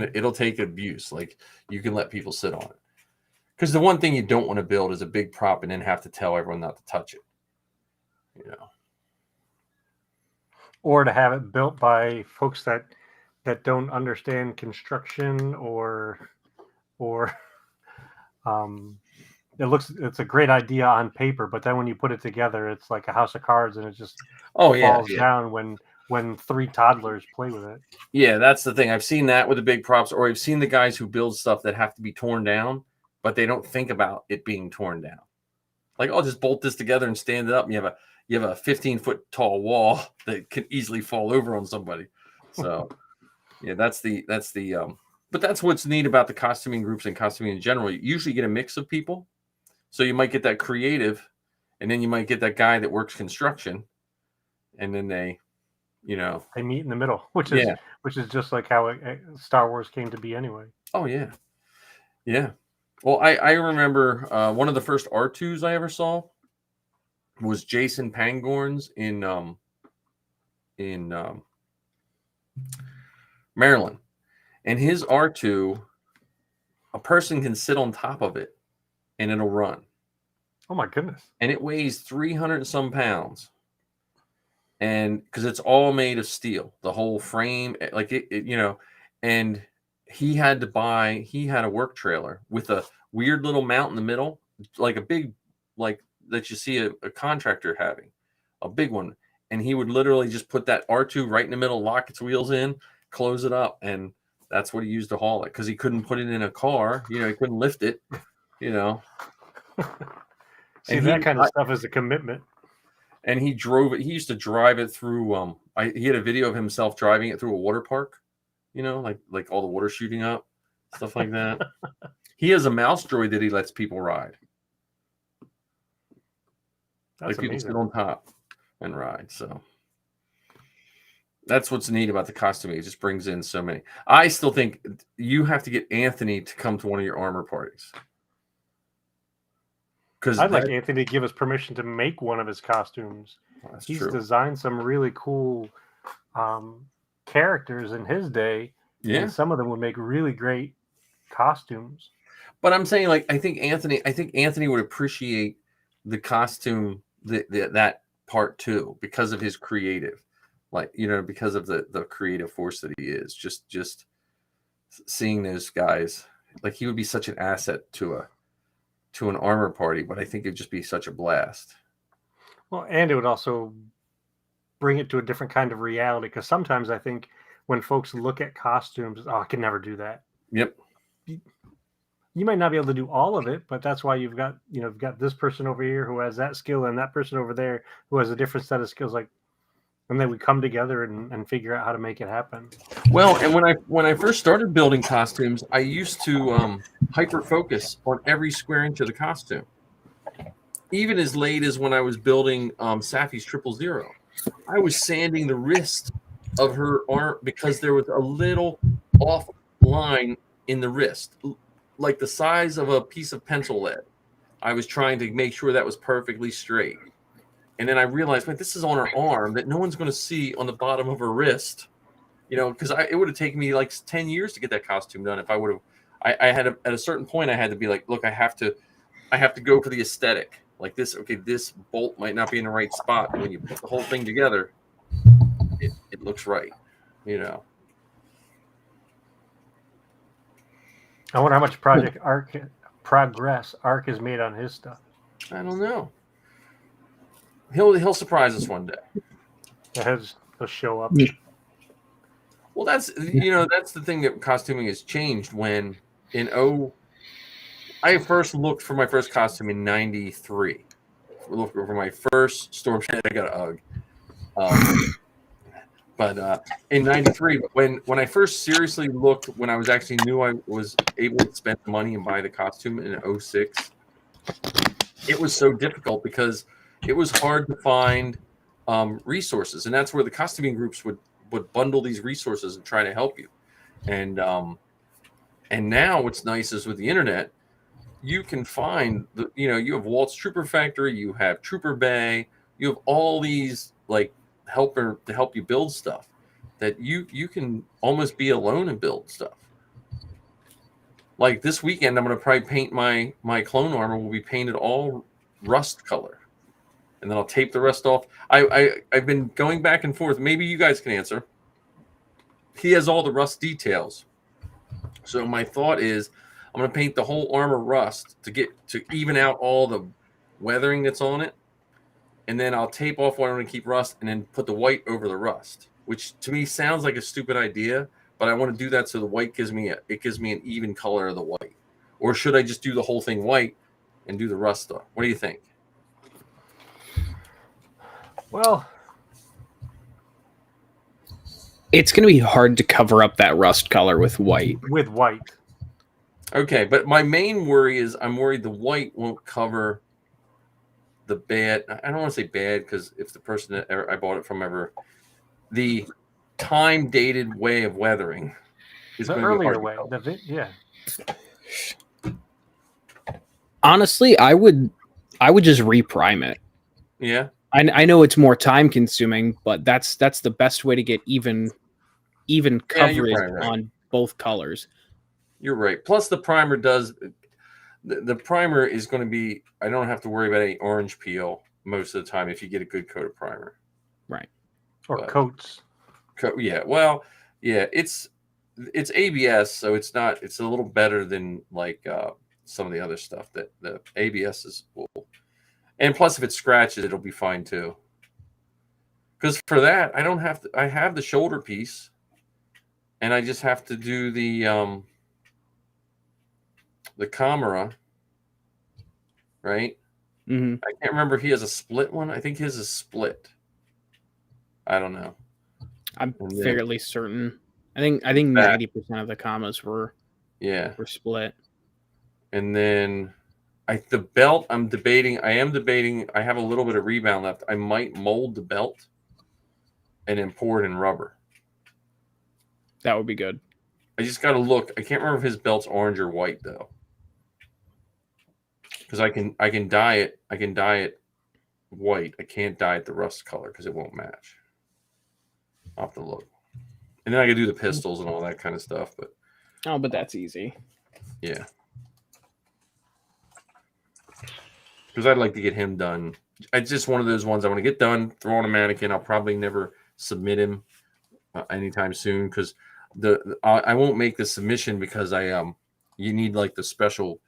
abuse. Like you can let people sit on it. Because the one thing you don't want to build is a big prop and then have to tell everyone not to touch it. Or to have it built by folks that don't understand construction or it's a great idea on paper, but then when you put it together, it's like a house of cards, and it just falls down when 3 toddlers play with it. Yeah, that's the thing. I've seen that with the big props, or I've seen the guys who build stuff that have to be torn down, but they don't think about it being torn down. Like, I'll just bolt this together and stand it up, and you have a 15-foot tall wall that can easily fall over on somebody. So, yeah, that's the but that's what's neat about the costuming groups and costuming in general. You usually get a mix of people. So you might get that creative, and then you might get that guy that works construction, and then they meet in the middle, which is just like how Star Wars came to be anyway. Oh yeah, yeah. Well, I remember one of the first R2s I ever saw was Jason Pangorn's in Maryland, and his R2, a person can sit on top of it, and it'll run. Oh my goodness! And it weighs 300 and some pounds, and because it's all made of steel, the whole frame, like it and he had a work trailer with a weird little mount in the middle, like a big, like that you see a contractor having, a big one, and he would literally just put that R2 right in the middle, lock its wheels in, close it up, and that's what he used to haul it because he couldn't put it in a car. He couldn't lift it. See, and that kind of stuff is a commitment. And he drove it. He used to drive it through. He had a video of himself driving it through a water park. Like all the water shooting up, stuff like that. He has a mouse droid that he lets people ride. That's people amazing. sit on top and ride. So that's what's neat about the costuming. It just brings in so many. I still think you have to get Anthony to come to one of your armor parties. Because I'd like Anthony to give us permission to make one of his costumes. He's true. Designed some really cool characters in his day. Yeah. And some of them would make really great costumes. But I'm saying, like, I think Anthony would appreciate the costume, that part too, because of his creative, because of the creative force that he is. Just seeing those guys, like, he would be such an asset to an armor party. But I think it'd just be such a blast. Well, and it would also bring it to a different kind of reality, because sometimes I think when folks look at costumes, I can never do that. Yep. You might not be able to do all of it, but that's why you've got this person over here who has that skill and that person over there who has a different set of skills. And then we come together and figure out how to make it happen. Well, and when I first started building costumes, I used to hyper focus on every square inch of the costume. Even as late as when I was building Safi's 000, I was sanding the wrist of her arm because there was a little off line in the wrist, like the size of a piece of pencil lead. I was trying to make sure that was perfectly straight. And then I realized, man, this is on her arm that no one's going to see on the bottom of her wrist, because it would have taken me like 10 years to get that costume done. If I would have, I had at a certain point, I had to be like, look, I have to go for the aesthetic. Like this, okay, this bolt might not be in the right spot. But when you put the whole thing together, it looks right, I wonder how much progress Arc has made on his stuff. I don't know. He'll surprise us one day. He'll show up. Well, that's the thing that costuming has changed. When I first looked for my first costume in '93. Looked for my first Storm Shadow. I got a UGG. But in '93, when I first seriously looked, when I was actually knew I was able to spend money and buy the costume in '06, it was so difficult because it was hard to find resources, and that's where the costuming groups would bundle these resources and try to help you. And now what's nice is with the internet, you can find you have Walt's Trooper Factory, you have Trooper Bay, you have all these like helper to help you build stuff that you can almost be alone and build stuff. Like this weekend, I'm going to probably paint my clone armor will be painted all rust color, and then I'll tape the rest off. I've been going back and forth. Maybe you guys can answer. He has all the rust details, so my thought is I'm going to paint the whole armor rust to even out all the weathering that's on it. And then I'll tape off what I'm going to keep rust and then put the white over the rust, which to me sounds like a stupid idea, but I want to do that so the white gives me an even color of the white. Or should I just do the whole thing white and do the rust off? What do you think? Well, it's going to be hard to cover up that rust color with white. Okay, but my main worry is I'm worried the white won't cover the bad. I don't want to say bad because if the person that I bought it from the time dated way of weathering is the earlier way. Yeah. Honestly, I would just reprime it. Yeah. I know it's more time consuming, but that's the best way to get even coverage on both colors. You're right. Plus the primer does. The primer is going to be, I don't have to worry about any orange peel most of the time if you get a good coat of primer. Right. Or coats. Yeah. Well, yeah, it's ABS, so it's a little better than like some of the other stuff that the ABS is. And plus if it scratches, it'll be fine too. Because for that, I have the shoulder piece and I just have to do the camera, right? Mm-hmm. I can't remember if he has a split one. I think his is split. I don't know. I'm fairly certain. I think 90% of the commas were split. And then the belt, I am debating. I have a little bit of rebound left. I might mold the belt and then pour it in rubber. That would be good. I just got to look. I can't remember if his belt's orange or white though, because I can dye it. I can dye it white. I can't dye it the rust color because it won't match. I'll have to look. And then I can do the pistols and all that kind of stuff. But that's easy. Yeah. Because I'd like to get him done. It's just one of those ones I want to get done, throw on a mannequin. I'll probably never submit him anytime soon because I won't make the submission because you need like the special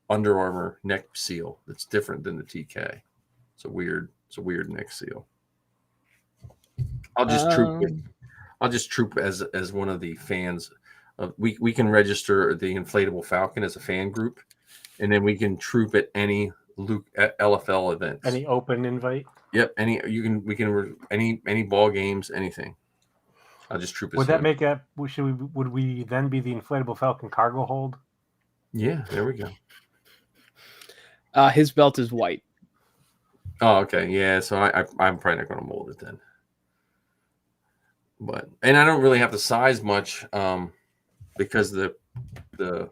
Under Armour neck seal that's different than the TK. It's a weird neck seal. I'll just troop as one of the fans. We can register the Inflatable Falcon as a fan group, and then we can troop at any LFL events. Any open invite? Yep. Any ball games, anything. I'll just troop. Would that make up? Would we then be the Inflatable Falcon cargo hold? Yeah. There we go. His belt is white. Oh, okay. Yeah. So I'm probably not going to mold it then. And I don't really have to size much because I don't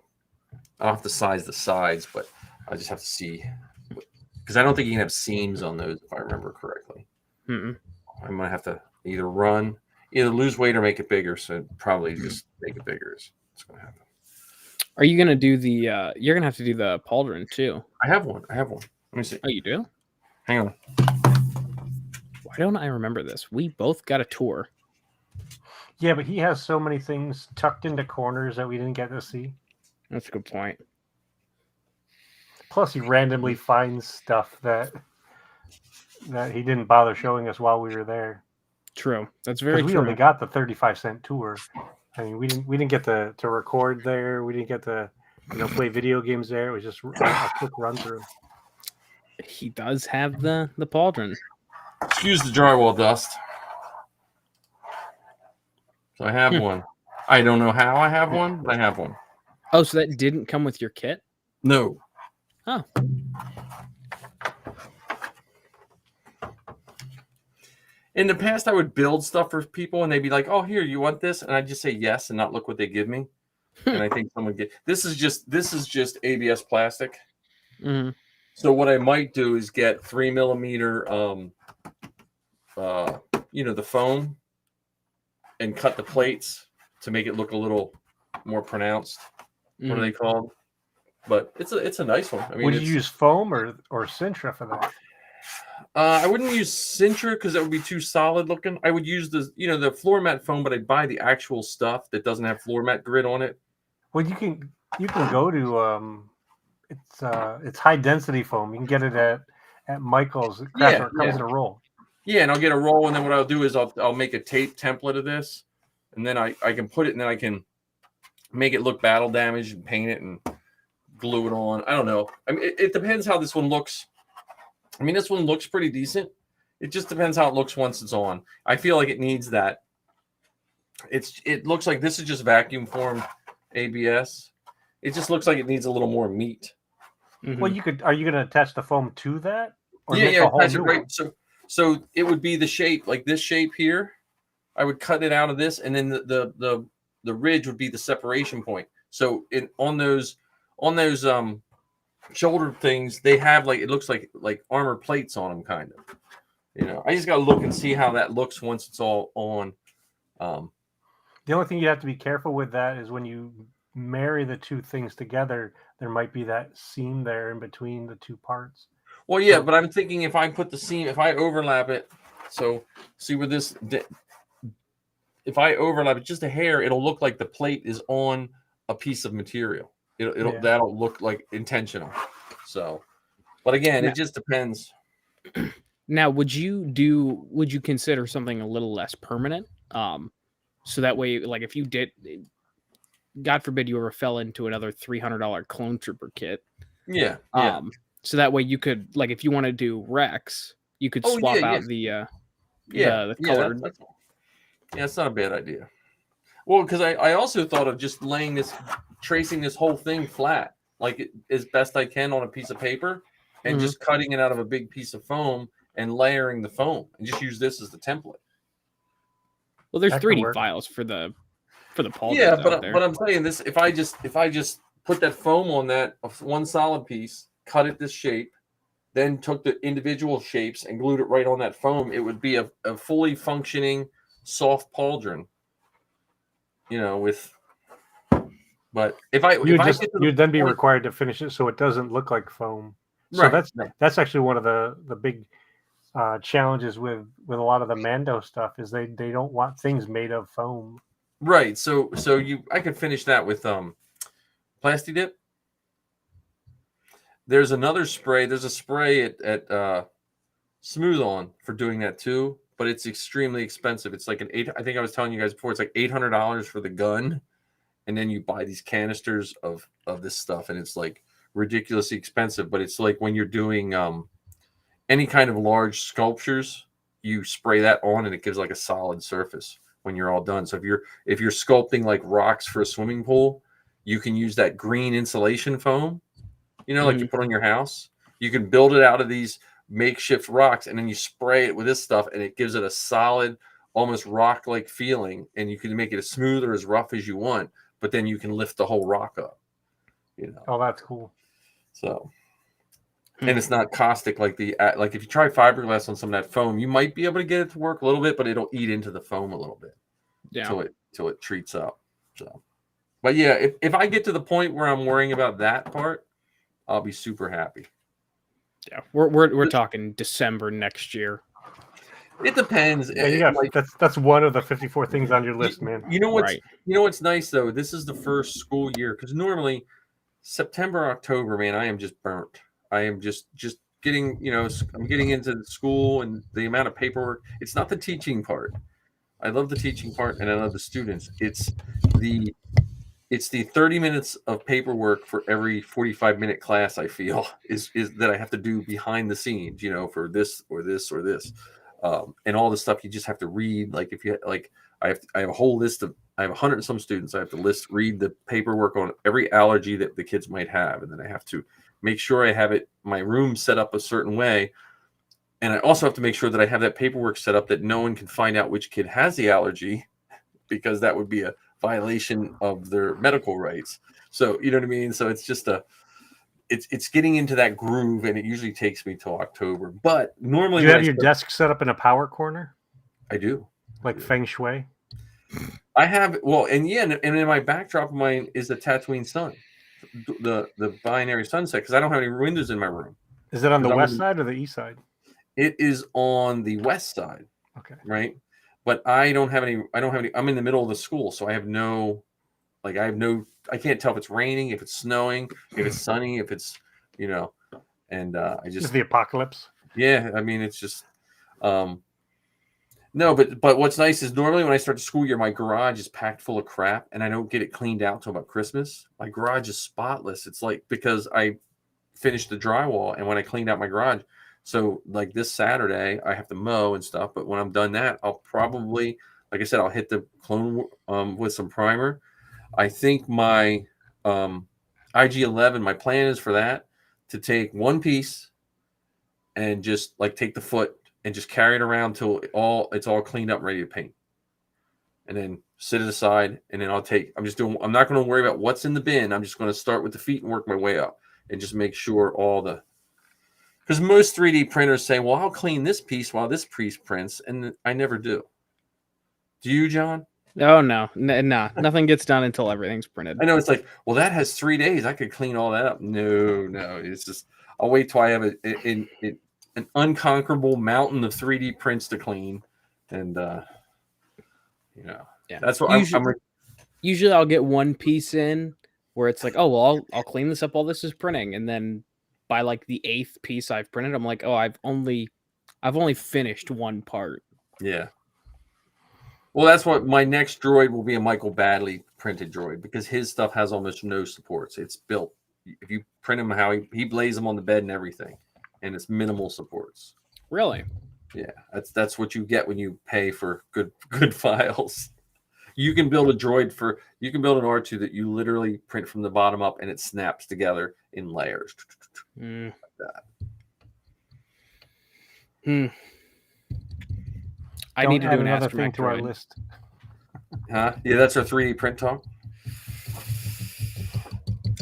have to size the sides, but I just have to see because I don't think you can have seams on those if I remember correctly. Mm-mm. I'm gonna have to either lose weight or make it bigger. So probably just make it bigger. It's gonna happen. Are you gonna do the? You're gonna have to do the pauldron too. I have one. Let me see. Oh, you do? Hang on. Why don't I remember this? We both got a tour. Yeah, but he has so many things tucked into corners that we didn't get to see. That's a good point. Plus, he randomly finds stuff that he didn't bother showing us while we were there. True. That's very true. We only got the 35-cent tour. I mean, we didn't get to record there. We didn't get to play video games there. It was just a quick run through. He does have the pauldron. Excuse the drywall dust. So I have one. I don't know how I have one, but I have one. Oh, so that didn't come with your kit? No. Oh. In the past, I would build stuff for people, and they'd be like, "Oh, here, you want this?" And I'd just say yes and not look what they give me. And I think someone this is just ABS plastic. Mm-hmm. So what I might do is get 3mm, the foam, and cut the plates to make it look a little more pronounced. Mm-hmm. What are they called? But it's a nice one. I mean, would you use foam or Sintra for that? I wouldn't use Sintra because that would be too solid looking. I would use the floor mat foam, but I'd buy the actual stuff that doesn't have floor mat grid on it. Well, you can go to it's high density foam. You can get it at Michael's. It comes in a roll. Yeah, and I'll get a roll, and then what I'll do is I'll make a tape template of this, and then I can put it, and then I can make it look battle damaged and paint it and glue it on. I don't know. I mean, it depends how this one looks. I mean, this one looks pretty decent. It just depends how it looks once it's on. I feel like it needs that. It looks like this is just vacuum formed ABS. It just looks like it needs a little more meat. Mm-hmm. Well, are you going to attach the foam to that? Or attach it right. So it would be the shape, like this shape here. I would cut it out of this, and then the ridge would be the separation point. So on those shoulder things, they have it looks like armor plates on them, kind of. I just got to look and see how that looks once it's all on. The only thing you have to be careful with that is when you marry the two things together, there might be that seam there in between the two parts. Well, yeah, but I'm thinking if I put the seam, if I overlap it, so see with this, if I overlap it just a hair, it'll look like the plate is on a piece of material. That'll look like intentional. So, but again, it just depends. Now, would you consider something a little less permanent? So that way, like if you did, God forbid you ever fell into another $300 clone trooper kit. Yeah. So that way you could, like, if you want to do Rex, you could swap out the colored. It's not a bad idea. Well, because I also thought of just tracing this whole thing flat, like as best I can on a piece of paper, and just cutting it out of a big piece of foam and layering the foam, and just use this as the template. Well, there's 3D files for the pauldrons. Yeah, but I'm saying this: if I just put that foam on that one solid piece, cut it this shape, then took the individual shapes and glued it right on that foam, it would be a fully functioning soft pauldron. But you'd then be required to finish it so it doesn't look like foam. So that's actually one of the big challenges with a lot of the Mando stuff is they don't want things made of foam. Right. So I could finish that with Plasti Dip. There's another spray. There's a spray at Smooth On for doing that too, but it's extremely expensive. It's like I think I was telling you guys before, it's like $800 for the gun, and then you buy these canisters of this stuff, and it's like ridiculously expensive. But it's like when you're doing any kind of large sculptures, you spray that on, and it gives like a solid surface when you're all done. So if you're sculpting like rocks for a swimming pool, you can use that green insulation foam. Like you put on your house. You can build it out of these makeshift rocks, and then you spray it with this stuff, and it gives it a solid, almost rock-like feeling. And you can make it as smooth or as rough as you want, but then you can lift the whole rock up. Oh, that's cool. So, and it's not caustic like if you try fiberglass on some of that foam, you might be able to get it to work a little bit, but it'll eat into the foam a little bit. Yeah. Till it treats up. So, but yeah, if I get to the point where I'm worrying about that part, I'll be super happy. Yeah, we're talking December next year. It depends. Yeah, that's one of the 54 things on your list, man. You know what's nice though? This is the first school year, because normally September, October, man, I am just burnt. I am just getting, I'm getting into the school and the amount of paperwork. It's not the teaching part. I love the teaching part and I love the students. It's the 30 minutes of paperwork for every 45-minute class, I feel, is that I have to do behind the scenes, for this or this or this. And all the stuff you just have to read. Like if you I have a whole list I have 100 and some students. I have to read the paperwork on every allergy that the kids might have. And then I have to make sure I have my room set up a certain way. And I also have to make sure that I have that paperwork set up that no one can find out which kid has the allergy, because that would be a violation of their medical rights. So, you know what I mean? So it's just it's getting into that groove, and it usually takes me till October. But normally, do you have your desk set up in a power corner? I do. Like feng shui? I have, and in my backdrop of mine is the Tatooine sun, the binary sunset, because I don't have any windows in my room. Is it on the west side or the east side? It is on the west side. Okay. Right. But I don't have any. I'm in the middle of the school, so I can't tell if it's raining, if it's snowing, if it's sunny, if it's, and I just. Is the apocalypse? Yeah. I mean, it's just, no, but what's nice is normally when I start the school year, my garage is packed full of crap, and I don't get it cleaned out till about Christmas. My garage is spotless. It's like, because I finished the drywall, and when I cleaned out my garage, so like this Saturday I have to mow and stuff. But when I'm done that, I'll probably, like I said, I'll hit the clone with some primer. I think my IG-11, my plan is for that to take one piece and just like take the foot and just carry it around till it's all cleaned up and ready to paint. And then sit it aside, and then I'm not going to worry about what's in the bin. I'm just going to start with the feet and work my way up, and just make sure because most 3D printers say, well, I'll clean this piece while this piece prints, and I never do. Do you, John? Oh, no. Nothing gets done until everything's printed. I know, it's like, well, that has 3 days. I could clean all that up. No. It's just, I'll wait till I have an unconquerable mountain of 3D prints to clean. And, that's what usually I'll get one piece in where it's like, oh, well, I'll clean this up while this is printing. And then by like the 8th piece I've printed, I'm like, oh, I've only finished one part. Yeah. Well, that's what my next droid will be, a Michael Badley printed droid, because his stuff has almost no supports. It's built. If you print him how he lays them on the bed and everything, and it's minimal supports. Really? Yeah, that's what you get when you pay for good files. You can build an R2 that you literally print from the bottom up, and it snaps together in layers. Like that. I need to do another thing to our list. Huh? Yeah, that's our 3D print talk.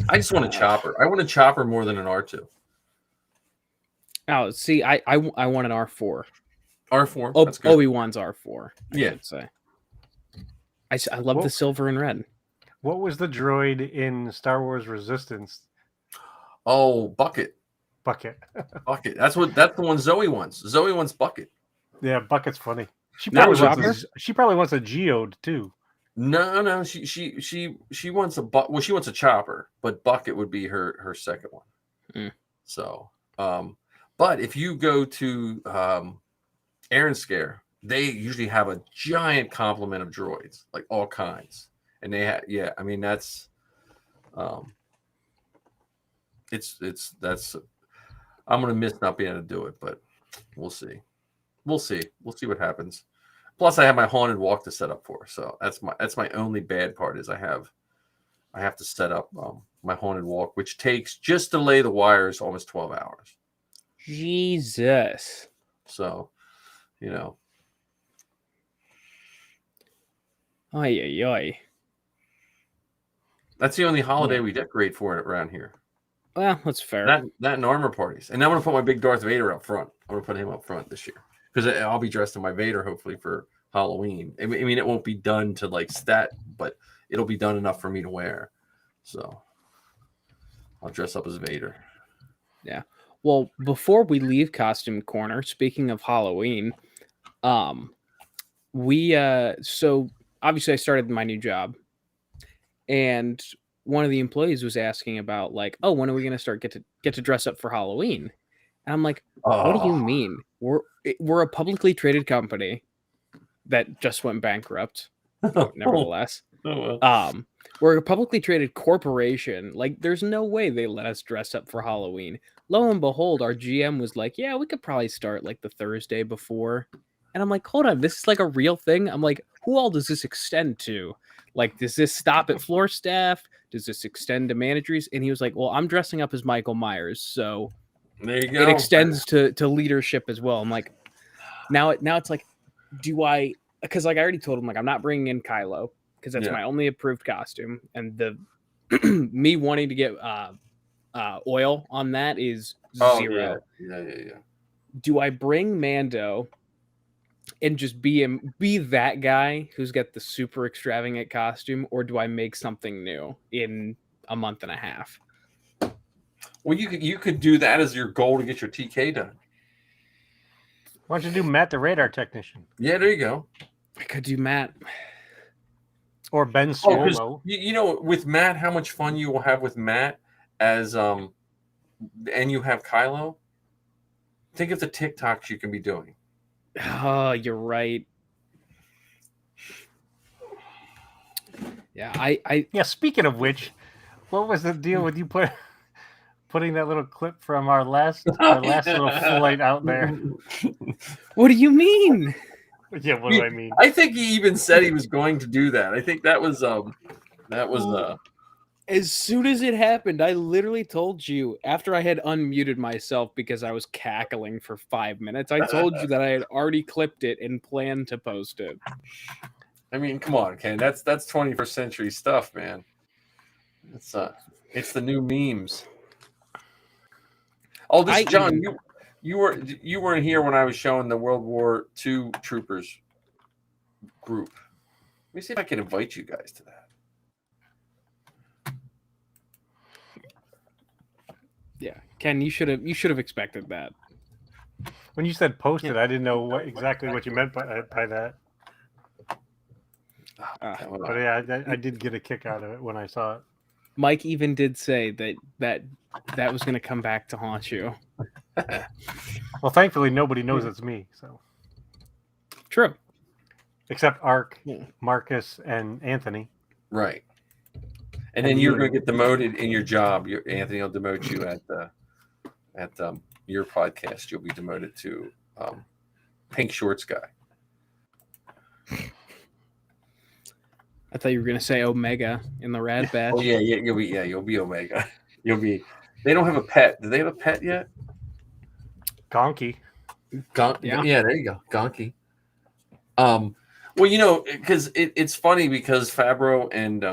I just want a chopper. I want a chopper more than an R2. Oh, see, I want an R4. R4. Oh, Obi-Wan's R4. I should say. I love the silver and red. What was the droid in Star Wars Resistance? Oh, Bucket. Bucket. That's the one Zoe wants. Zoe wants Bucket. Yeah, Bucket's funny. She probably wants a geode too. No. She wants she wants a chopper, but Bucket would be her second one. So, but if you go to Aaron Scare, they usually have a giant complement of droids, like all kinds, and they have I mean that's I'm gonna miss not being able to do it, but we'll see. We'll see what happens. Plus, I have my haunted walk to set up for, so that's my only bad part is I have to set up my haunted walk, which takes, just to lay the wires, almost 12 hours. Jesus. So, Ay. That's the only holiday we decorate for it around here. Well, that's fair. That and armor parties. And I'm going to put my big Darth Vader up front. I'm going to put him up front this year, because I'll be dressed in my Vader hopefully for Halloween. I mean, it won't be done to like stat, but it'll be done enough for me to wear. So I'll dress up as Vader. Yeah. Well, before we leave Costume Corner, speaking of Halloween, so obviously I started my new job, and one of the employees was asking about, like, oh, when are we going to start get to dress up for Halloween? And I'm like, what do you mean? We're a publicly traded company that just went bankrupt. Nevertheless, we're a publicly traded corporation. Like, there's no way they let us dress up for Halloween. Lo and behold, our GM was like, yeah, we could probably start like the Thursday before. And I'm like, hold on, this is like a real thing? I'm like, who all does this extend to? Like, does this stop at floor staff? Does this extend to managers? And he was like, well, I'm dressing up as Michael Myers, so there you go. It extends to leadership as well. I'm like, now it's like, because like I already told him, like, I'm not bringing in Kylo because that's my only approved costume, and the me wanting to get oil on that is zero. Yeah. Do I bring Mando and just be that guy who's got the super extravagant costume, or do I make something new in a month and a half? Well, you could do that as your goal to get your TK done. Why don't you do Matt the radar technician? Yeah, there you go. I could do Matt. Or Ben Solo. With Matt, how much fun you will have with Matt as and you have Kylo. Think of the TikToks you can be doing. Oh, you're right. Yeah, Yeah, speaking of which, what was the deal with you putting that little clip from our last little flight out there? What do you mean? Yeah, what do I mean? I think he even said he was going to do that. I think that was as soon as it happened, I literally told you, after I had unmuted myself because I was cackling for 5 minutes, I told you that I had already clipped it and planned to post it. I mean, come on, Ken. That's 21st century stuff, man. It's the new memes. Oh, this is John. You weren't here when I was showing the World War II troopers group. Let me see if I can invite you guys to that. Yeah, Ken, you should have expected that. When you said posted, I didn't know exactly what you meant by that. But yeah, I did get a kick out of it when I saw it. Mike even did say that was going to come back to haunt you. Well, thankfully, nobody knows it's me. So true. Except Ark, Marcus, and Anthony. Right. And then you're going to get demoted in your job. Anthony will demote you at your podcast. You'll be demoted to Pink Shorts guy. I thought you were going to say Omega in the Rad Batch. Oh yeah, you'll be Omega. You'll be. They don't have a pet. Do they have a pet yet? Gonky. Yeah, there you go, Gonky. Well, because it's funny because Fabro and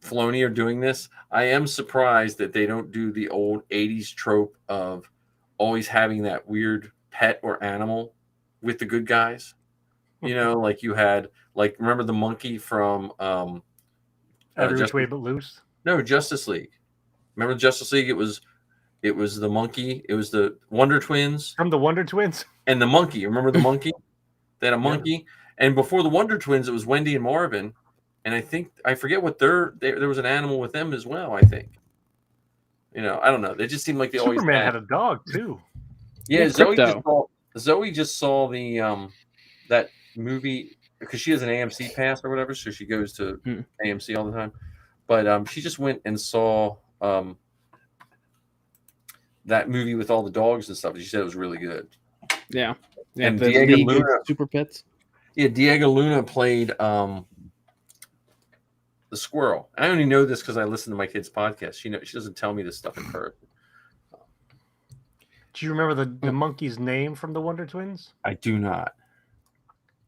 Filoni are doing this. I am surprised that they don't do the old 80s trope of always having that weird pet or animal with the good guys. Like you had, remember the monkey from Every Which Way But Loose? No, Justice League. Remember Justice League? It was the monkey. It was the Wonder Twins. From the Wonder Twins? And the monkey. Remember the monkey? They had a monkey. Yeah. And before the Wonder Twins, it was Wendy and Marvin. And I forget what there was an animal with them as well, I think. I don't know. They just seemed like they always had a dog too. Yeah, Zoe just saw the that movie because she has an AMC pass or whatever, so she goes to AMC all the time. But she just went and saw that movie with all the dogs and stuff. She said it was really good. Yeah. And Diego Luna, Super Pets. Yeah, Diego Luna played the squirrel. I only know this because I listen to my kid's podcast. She doesn't tell me this stuff in person. Do you remember the monkey's name from the Wonder Twins? I do not.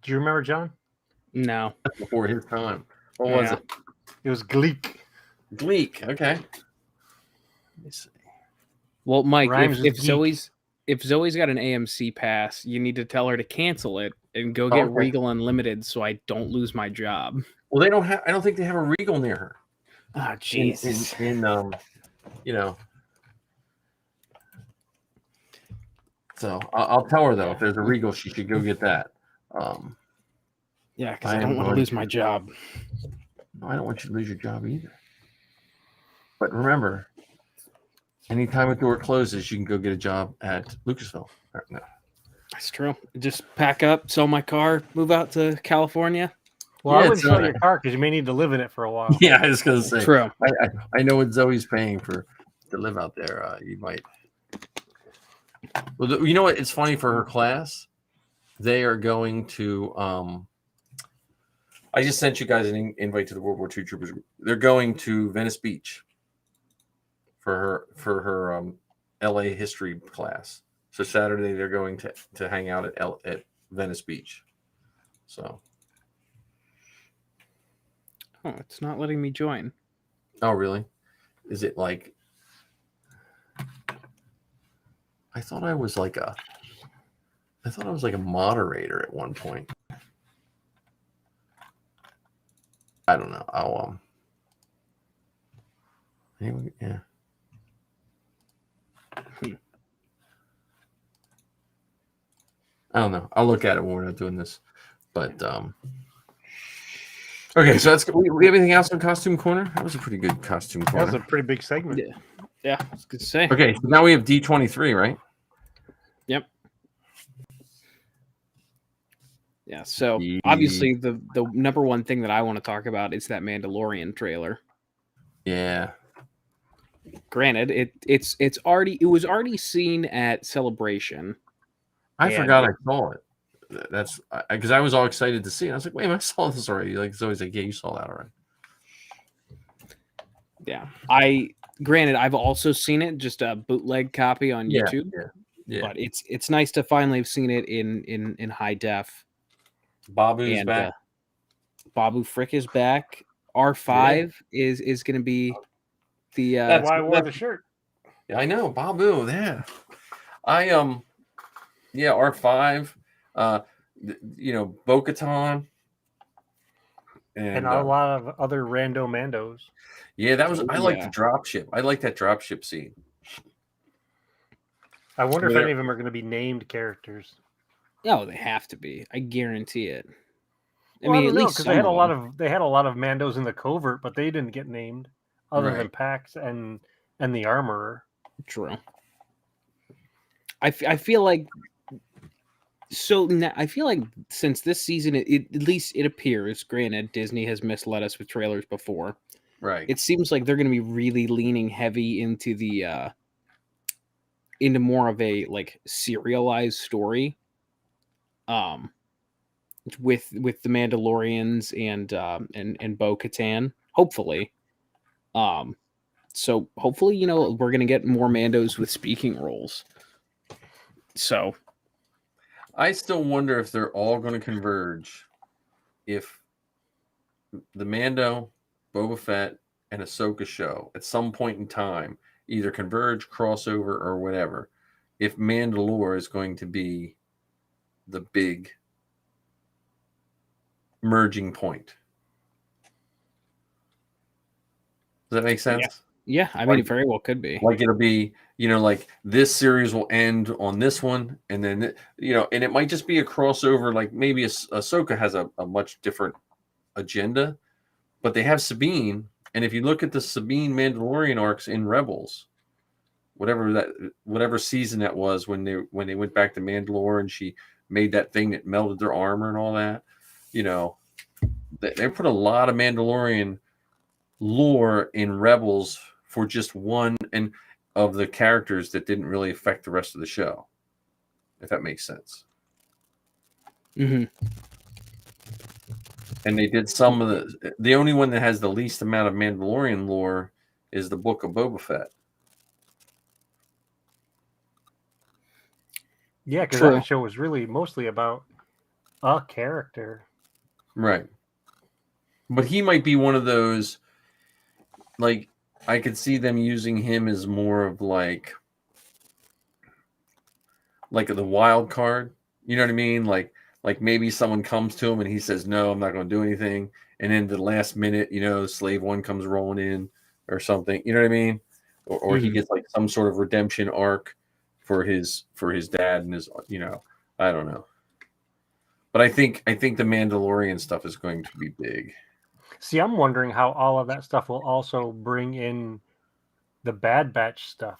Do you remember, John? No. Before his time. What was it? It was Gleek. Gleek. Okay. Let me see. Well, Mike, if Zoe's got an AMC pass, you need to tell her to cancel it and go get Regal Unlimited so I don't lose my job. Well, they don't have. I don't think they have a Regal near her. Oh, Jesus. So I'll tell her though if there's a Regal, she should go get that. Yeah, because I don't want to lose my job. No, I don't want you to lose your job either. But remember, anytime a door closes, you can go get a job at Lucasville. No. That's true. Just pack up, sell my car, move out to California. Well, I wouldn't sell your car because you may need to live in it for a while. Yeah, I was going to say. True. I know what Zoe's paying to live out there. You might. Well, you know what? It's funny for her class. They are going to. I just sent you guys an invite to the World War II Troopers. They're going to Venice Beach for her LA history class. So Saturday they're going to hang out at Venice Beach. So. Oh, it's not letting me join. Oh, really? Is it like? I thought I was like a moderator at one point. I don't know. I'll anyway, yeah. I don't know. I'll look at it when we're not doing this. But okay, so that's we have anything else on Costume Corner? That was a pretty good Costume Corner. That was a pretty big segment. Yeah, it's good to say. Okay, so now we have D23, right? Yep. Yeah, so obviously the number one thing that I want to talk about is that Mandalorian trailer. Yeah. Granted, it was already seen at Celebration. I forgot I saw it. That's because I was all excited to see it. I was like, wait, I saw this already. Like it's always like, yeah, you saw that already. Yeah. Granted, I've also seen it, just a bootleg copy on YouTube. Yeah. But it's nice to finally have seen it in high def. Babu's back. Babu Frick is back. R5 is going to be the. That's why I wore the shirt. Yeah, I know Babu. Yeah, Yeah, R5. Bo-Katan. And a lot of other rando mandos. Yeah, that was. I like the dropship. I like that dropship scene. I wonder if any of them are going to be named characters. No, they have to be. I guarantee it. I mean, at least they had a lot of mandos in the covert, but they didn't get named, other than Pax and the armorer. True. I feel like So now, I feel like since this season, at least it appears, granted, Disney has misled us with trailers before. Right. It seems like they're going to be really leaning heavy into the into more of a like serialized story. With the Mandalorians and Bo-Katan, hopefully. So hopefully, we're gonna get more Mandos with speaking roles. So I still wonder if they're all going to converge. If the Mando, Boba Fett, and Ahsoka show at some point in time either converge, crossover, or whatever, if Mandalore is going to be the big merging point. Does that make sense? Yeah, I mean, it very well could be. Like it'll be, like this series will end on this one, and then, and it might just be a crossover. Like maybe Ahsoka has a much different agenda, but they have Sabine. And if you look at the Sabine Mandalorian arcs in Rebels, whatever season that was when they went back to Mandalore and she made that thing that melted their armor and all that, they put a lot of Mandalorian lore in Rebels for just one and of the characters that didn't really affect the rest of the show, if that makes sense. Mm-hmm. And they did some of the only one that has the least amount of Mandalorian lore is the Book of Boba Fett. Yeah, because that show was really mostly about a character. Right. But he might be one of those, like, I could see them using him as more of like the wild card. You know what I mean? Like maybe someone comes to him and he says, no, I'm not going to do anything. And then the last minute, Slave One comes rolling in or something. You know what I mean? Or he gets like some sort of redemption arc for his dad and his, I don't know. But I think the Mandalorian stuff is going to be big. See, I'm wondering how all of that stuff will also bring in the Bad Batch stuff.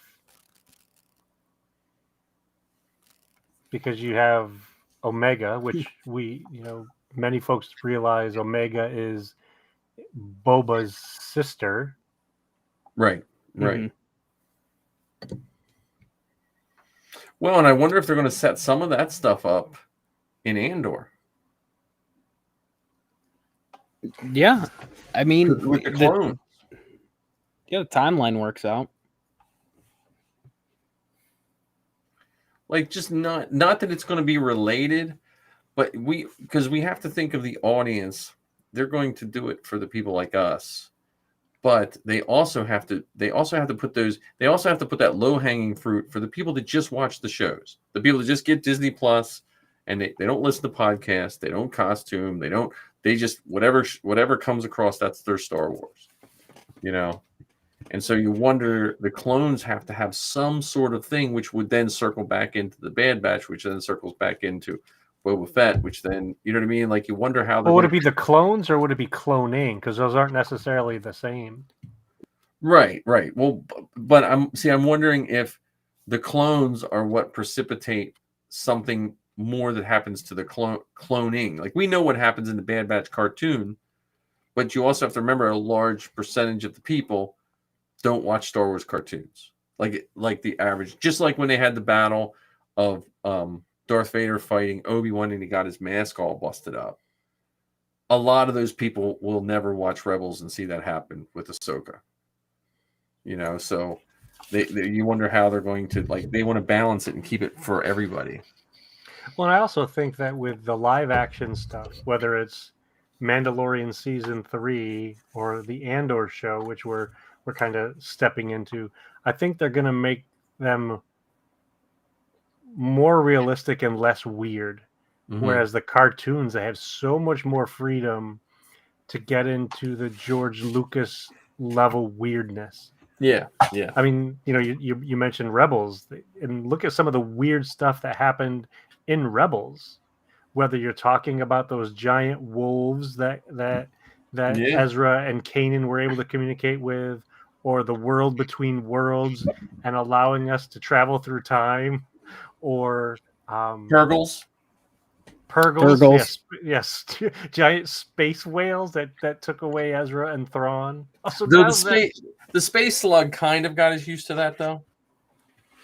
Because you have Omega, which many folks realize Omega is Boba's sister. Right. Mm-hmm. Well, and I wonder if they're going to set some of that stuff up in Andor. Yeah, I mean, with the clones. The timeline works out. Like, just not that it's going to be related, but because we have to think of the audience. They're going to do it for the people like us, but they also have to put that low-hanging fruit for the people that just watch the shows, the people that just get Disney Plus, and they don't listen to podcasts, they don't costume, they just whatever comes across, that's their Star Wars, And so you wonder, the clones have to have some sort of thing, which would then circle back into the Bad Batch, which then circles back into Boba Fett, which then, you know what I mean? Like, you wonder how. Well, would it be the clones or would it be cloning? Because those aren't necessarily the same. Right. Well, but I'm wondering if the clones are what precipitate something more that happens to the cloning. Like, we know what happens in the Bad Batch cartoon, but you also have to remember a large percentage of the people don't watch Star Wars cartoons. Like the average, just like when they had the battle of Darth Vader fighting Obi-Wan and he got his mask all busted up. A lot of those people will never watch Rebels and see that happen with Ahsoka. So you wonder how they're going to, they want to balance it and keep it for everybody. Well, I also think that with the live action stuff, whether it's Mandalorian season 3 or the Andor show, which we're kind of stepping into, I think they're going to make them more realistic and less weird. Mm-hmm. Whereas the cartoons, they have so much more freedom to get into the George Lucas level weirdness. Yeah. I mean, you mentioned Rebels, and look at some of the weird stuff that happened in Rebels. Whether you're talking about those giant wolves that Ezra and Kanan were able to communicate with, or the world between worlds and allowing us to travel through time, or Purgles. Purgles. Yes. Giant space whales that took away Ezra and Thrawn. Also, the space slug kind of got us used to that though.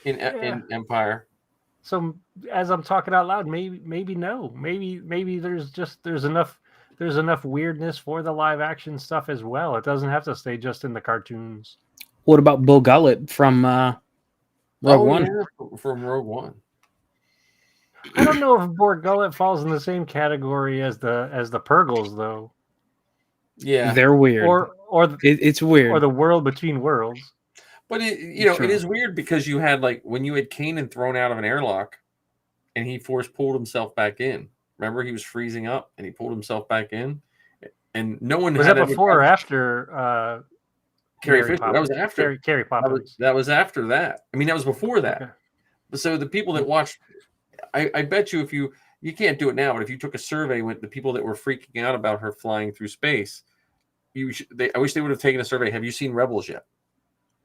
In Empire. So as I'm talking out loud, maybe there's enough weirdness for the live action stuff as well. It doesn't have to stay just in the cartoons. What about Bull Gullet from Rogue One? Yeah, from Rogue One. I don't know if Bull Gullet falls in the same category as the Purgles though. Yeah, they're weird. It's weird. Or the world between worlds. But it is weird because you had when you had Kanan thrown out of an airlock, and he pulled himself back in. Remember, he was freezing up, and he pulled himself back in, and no one was that before or after Carrie Fisher. That was after Carrie Poppins. That was after that. I mean, that was before that. Okay. So the people that watched, I bet you if you can't do it now, but if you took a survey with the people that were freaking out about her flying through space, I wish they would have taken a survey. Have you seen Rebels yet?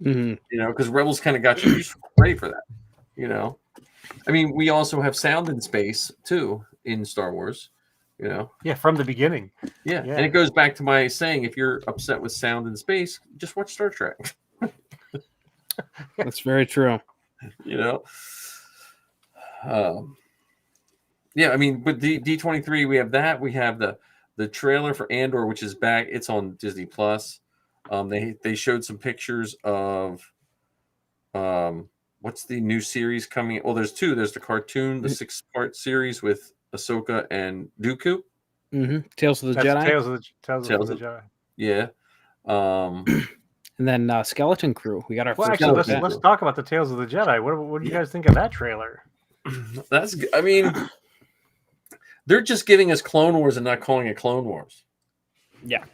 Mm-hmm. Because Rebels kind of got you ready for that. I mean, we also have sound in space too in Star Wars. Yeah, from the beginning. Yeah, and it goes back to my saying: if you're upset with sound in space, just watch Star Trek. That's very true. Yeah, I mean, with D23, we have that. We have the trailer for Andor, which is back. It's on Disney Plus. They showed some pictures of what's the new series coming? Well, there's two. There's the cartoon, the 6-part series with Ahsoka and Dooku. Mm-hmm. Tales of the Jedi. Tales of the Jedi. Yeah. And then Skeleton Crew. We got our first. Actually, let's talk about the Tales of the Jedi. What do you guys think of that trailer? I mean, they're just giving us Clone Wars and not calling it Clone Wars. Yeah.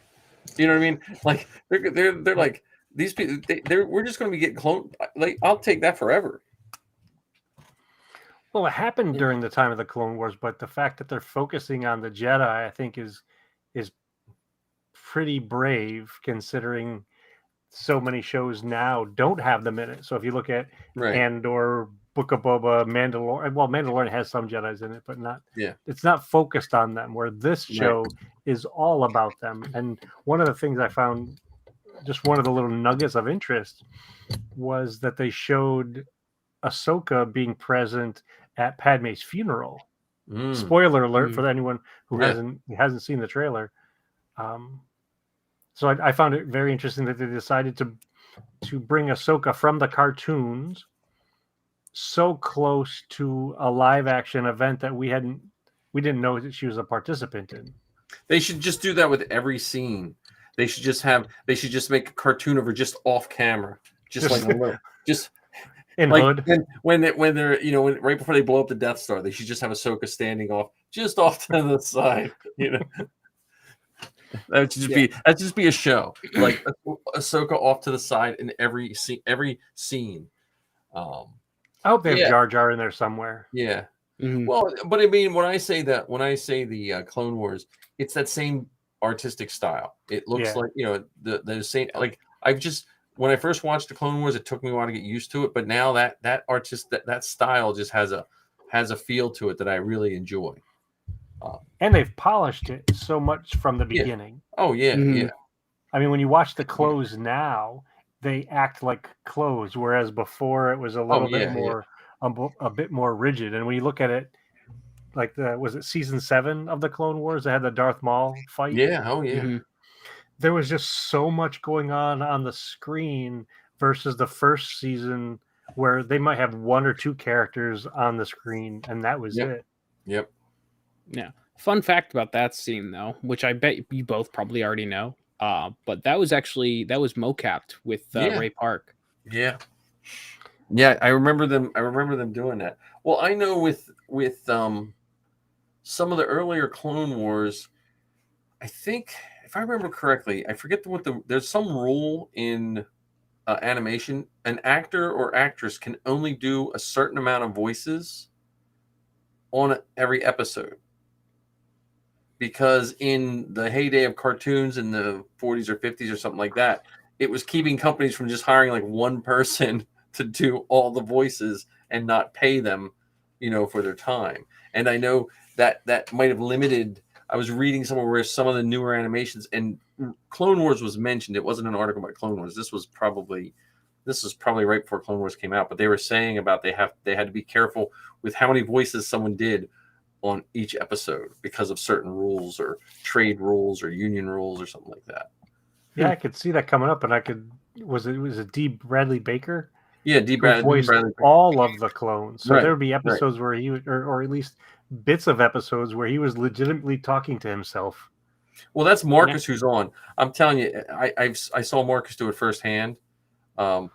You know what I mean? Like they're like these people. We're just going to be getting clone. Like I'll take that forever. Well, it happened during the time of the Clone Wars, but the fact that they're focusing on the Jedi, I think, is pretty brave considering so many shows now don't have them in it. So if you look at Andor, Book of Boba, Mandalorian, well, Mandalorian has some Jedis in it, but not. Yeah, it's not focused on them. Where this show is all about them. And one of the things I found, just one of the little nuggets of interest, was that they showed Ahsoka being present at Padme's funeral. Spoiler alert for anyone who hasn't seen the trailer. So I found it very interesting that they decided to bring Ahsoka from the cartoons so close to a live action event that we didn't know that she was a participant in. They should just do that with every scene. They should just make a cartoon of her just off camera, just in hood. When they're right before they blow up the Death Star, they should just have Ahsoka standing off to the side. That would just be a show, like Ahsoka off to the side in every scene. I hope they have Jar Jar in there somewhere. Yeah. Mm-hmm. Well, but I mean, when I say the Clone Wars, it's that same artistic style. It looks like the same. Like when I first watched the Clone Wars, it took me a while to get used to it. But now that that style just has a feel to it that I really enjoy. And they've polished it so much from the beginning. Oh yeah, yeah. I mean, when you watch the clothes now, they act like clothes, whereas before it was a little bit more, a bit more rigid. And when you look at it, like was it season 7 of the Clone Wars that had the Darth Maul fight? Yeah. Oh yeah. Mm-hmm. There was just so much going on the screen versus the first season where they might have 1 or 2 characters on the screen, and that was it. Yep. Yeah. Fun fact about that scene, though, which I bet you both probably already know, but that was mocapped with Ray Park. Yeah. Yeah, I remember them doing that. Well, I know with some of the earlier Clone Wars, I think, if I remember correctly, I forget there's some rule in animation. An actor or actress can only do a certain amount of voices on every episode. Because in the heyday of cartoons in the 40s or 50s or something like that, it was keeping companies from just hiring like one person to do all the voices and not pay them, for their time. And I know that might have limited. I was reading somewhere where some of the newer animations and Clone Wars was mentioned. It wasn't an article about Clone Wars. This was probably right before Clone Wars came out. But they were saying about they had to be careful with how many voices someone did on each episode because of certain rules or trade rules or union rules or something like that. Yeah, I could see that coming up, and was it D. Bradley Baker? Yeah, D. Bradley Baker. All of the clones. So there would be episodes where he would, or at least bits of episodes where he was legitimately talking to himself. Well, that's Marcus who's on. I'm telling you, I saw Marcus do it firsthand. I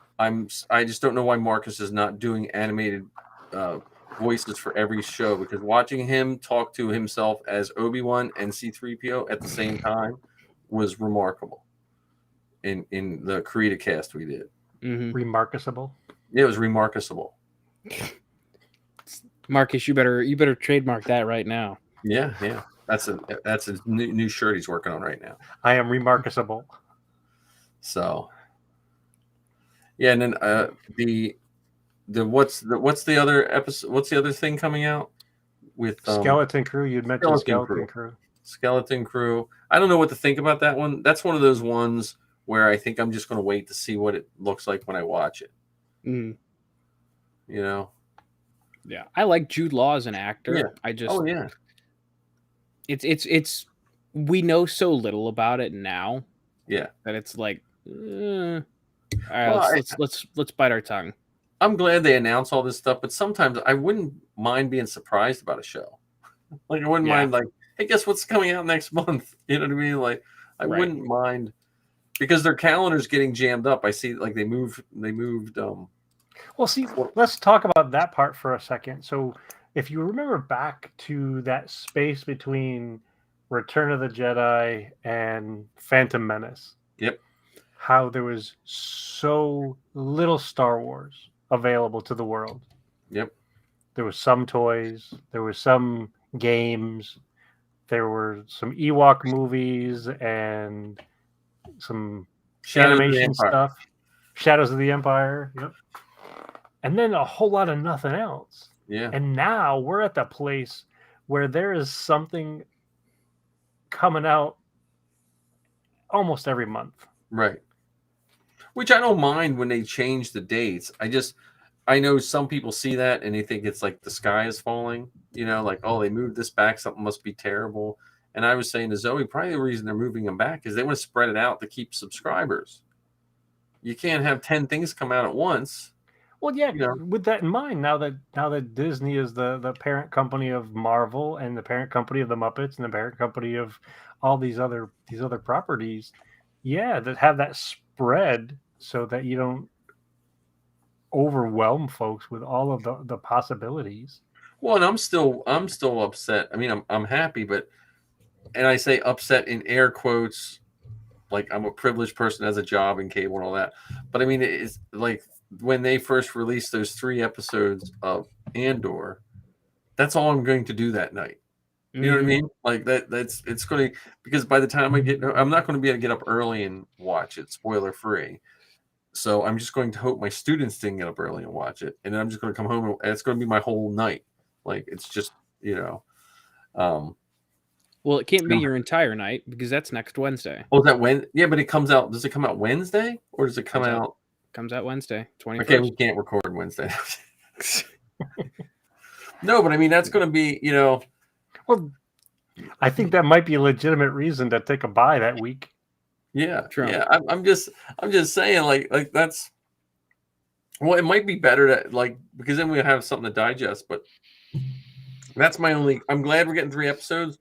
just don't know why Marcus is not doing animated voices for every show, because watching him talk to himself as Obi-Wan and C-3PO at the same time was remarkable. In the creative cast we did. Mm-hmm. Remarkable. Yeah, it was remarkable. Marcus, you better trademark that right now. Yeah. That's a new shirt he's working on right now. I am remarkable. So, yeah, and then what's the other episode? What's the other thing coming out with Skeleton Crew? You'd mentioned Skeleton Crew. Skeleton Crew. I don't know what to think about that one. That's one of those ones where I think I'm just going to wait to see what it looks like when I watch it. Mm. You know? Yeah. I like Jude Law as an actor. Yeah. I just... Oh, yeah. It's we know so little about it now. Yeah. That it's like, all right, let's bite our tongue. I'm glad they announce all this stuff, but sometimes I wouldn't mind being surprised about a show. Like, I wouldn't mind, like, hey, guess what's coming out next month? You know what I mean? Like, I wouldn't mind, because their calendar's getting jammed up. I see, like, they moved. Well, see, let's talk about that part for a second. So, if you remember back to that space between Return of the Jedi and Phantom Menace. Yep. How there was so little Star Wars available to the world. Yep. There was some toys. There was some games. There were some Ewok movies and some animation stuff. Shadows of the Empire. Yep. And then a whole lot of nothing else. Yeah. And now we're at the place where there is something coming out almost every month. Right. Which I don't mind when they change the dates. I know some people see that and they think it's like the sky is falling. You know, like, oh, they moved this back, something must be terrible. And I was saying to Zoe, probably the reason they're moving them back is they want to spread it out to keep subscribers. You can't have 10 things come out at once. Well, yeah, with that in mind, now that Disney is the parent company of Marvel and the parent company of the Muppets and the parent company of all these other properties, that have that spread so that you don't overwhelm folks with all of the possibilities. Well, and I'm still upset. I mean, I'm happy, and I say upset in air quotes, like I'm a privileged person, has a job in cable and all that. But I mean, it's like when they first released those 3 episodes of Andor, that's all I'm going to do that night. You know what I mean? Like it's going to, because by the time I'm not going to be able to get up early and watch it, spoiler free. So I'm just going to hope my students didn't get up early and watch it. And then I'm just going to come home and it's going to be my whole night. Like, it's just, well, it can't be your entire night because that's next Wednesday. Oh, is that when? Yeah, but it comes out. Does it come out Wednesday or does it come out? Comes out Wednesday, 21st. Okay, we can't record Wednesday. No, but I mean, that's going to be, Well, I think that might be a legitimate reason to take a bye that week. Yeah, true. Yeah. I'm just saying, like that's. Well, it might be better to because then we have something to digest. But that's my only. I'm glad we're getting 3 episodes.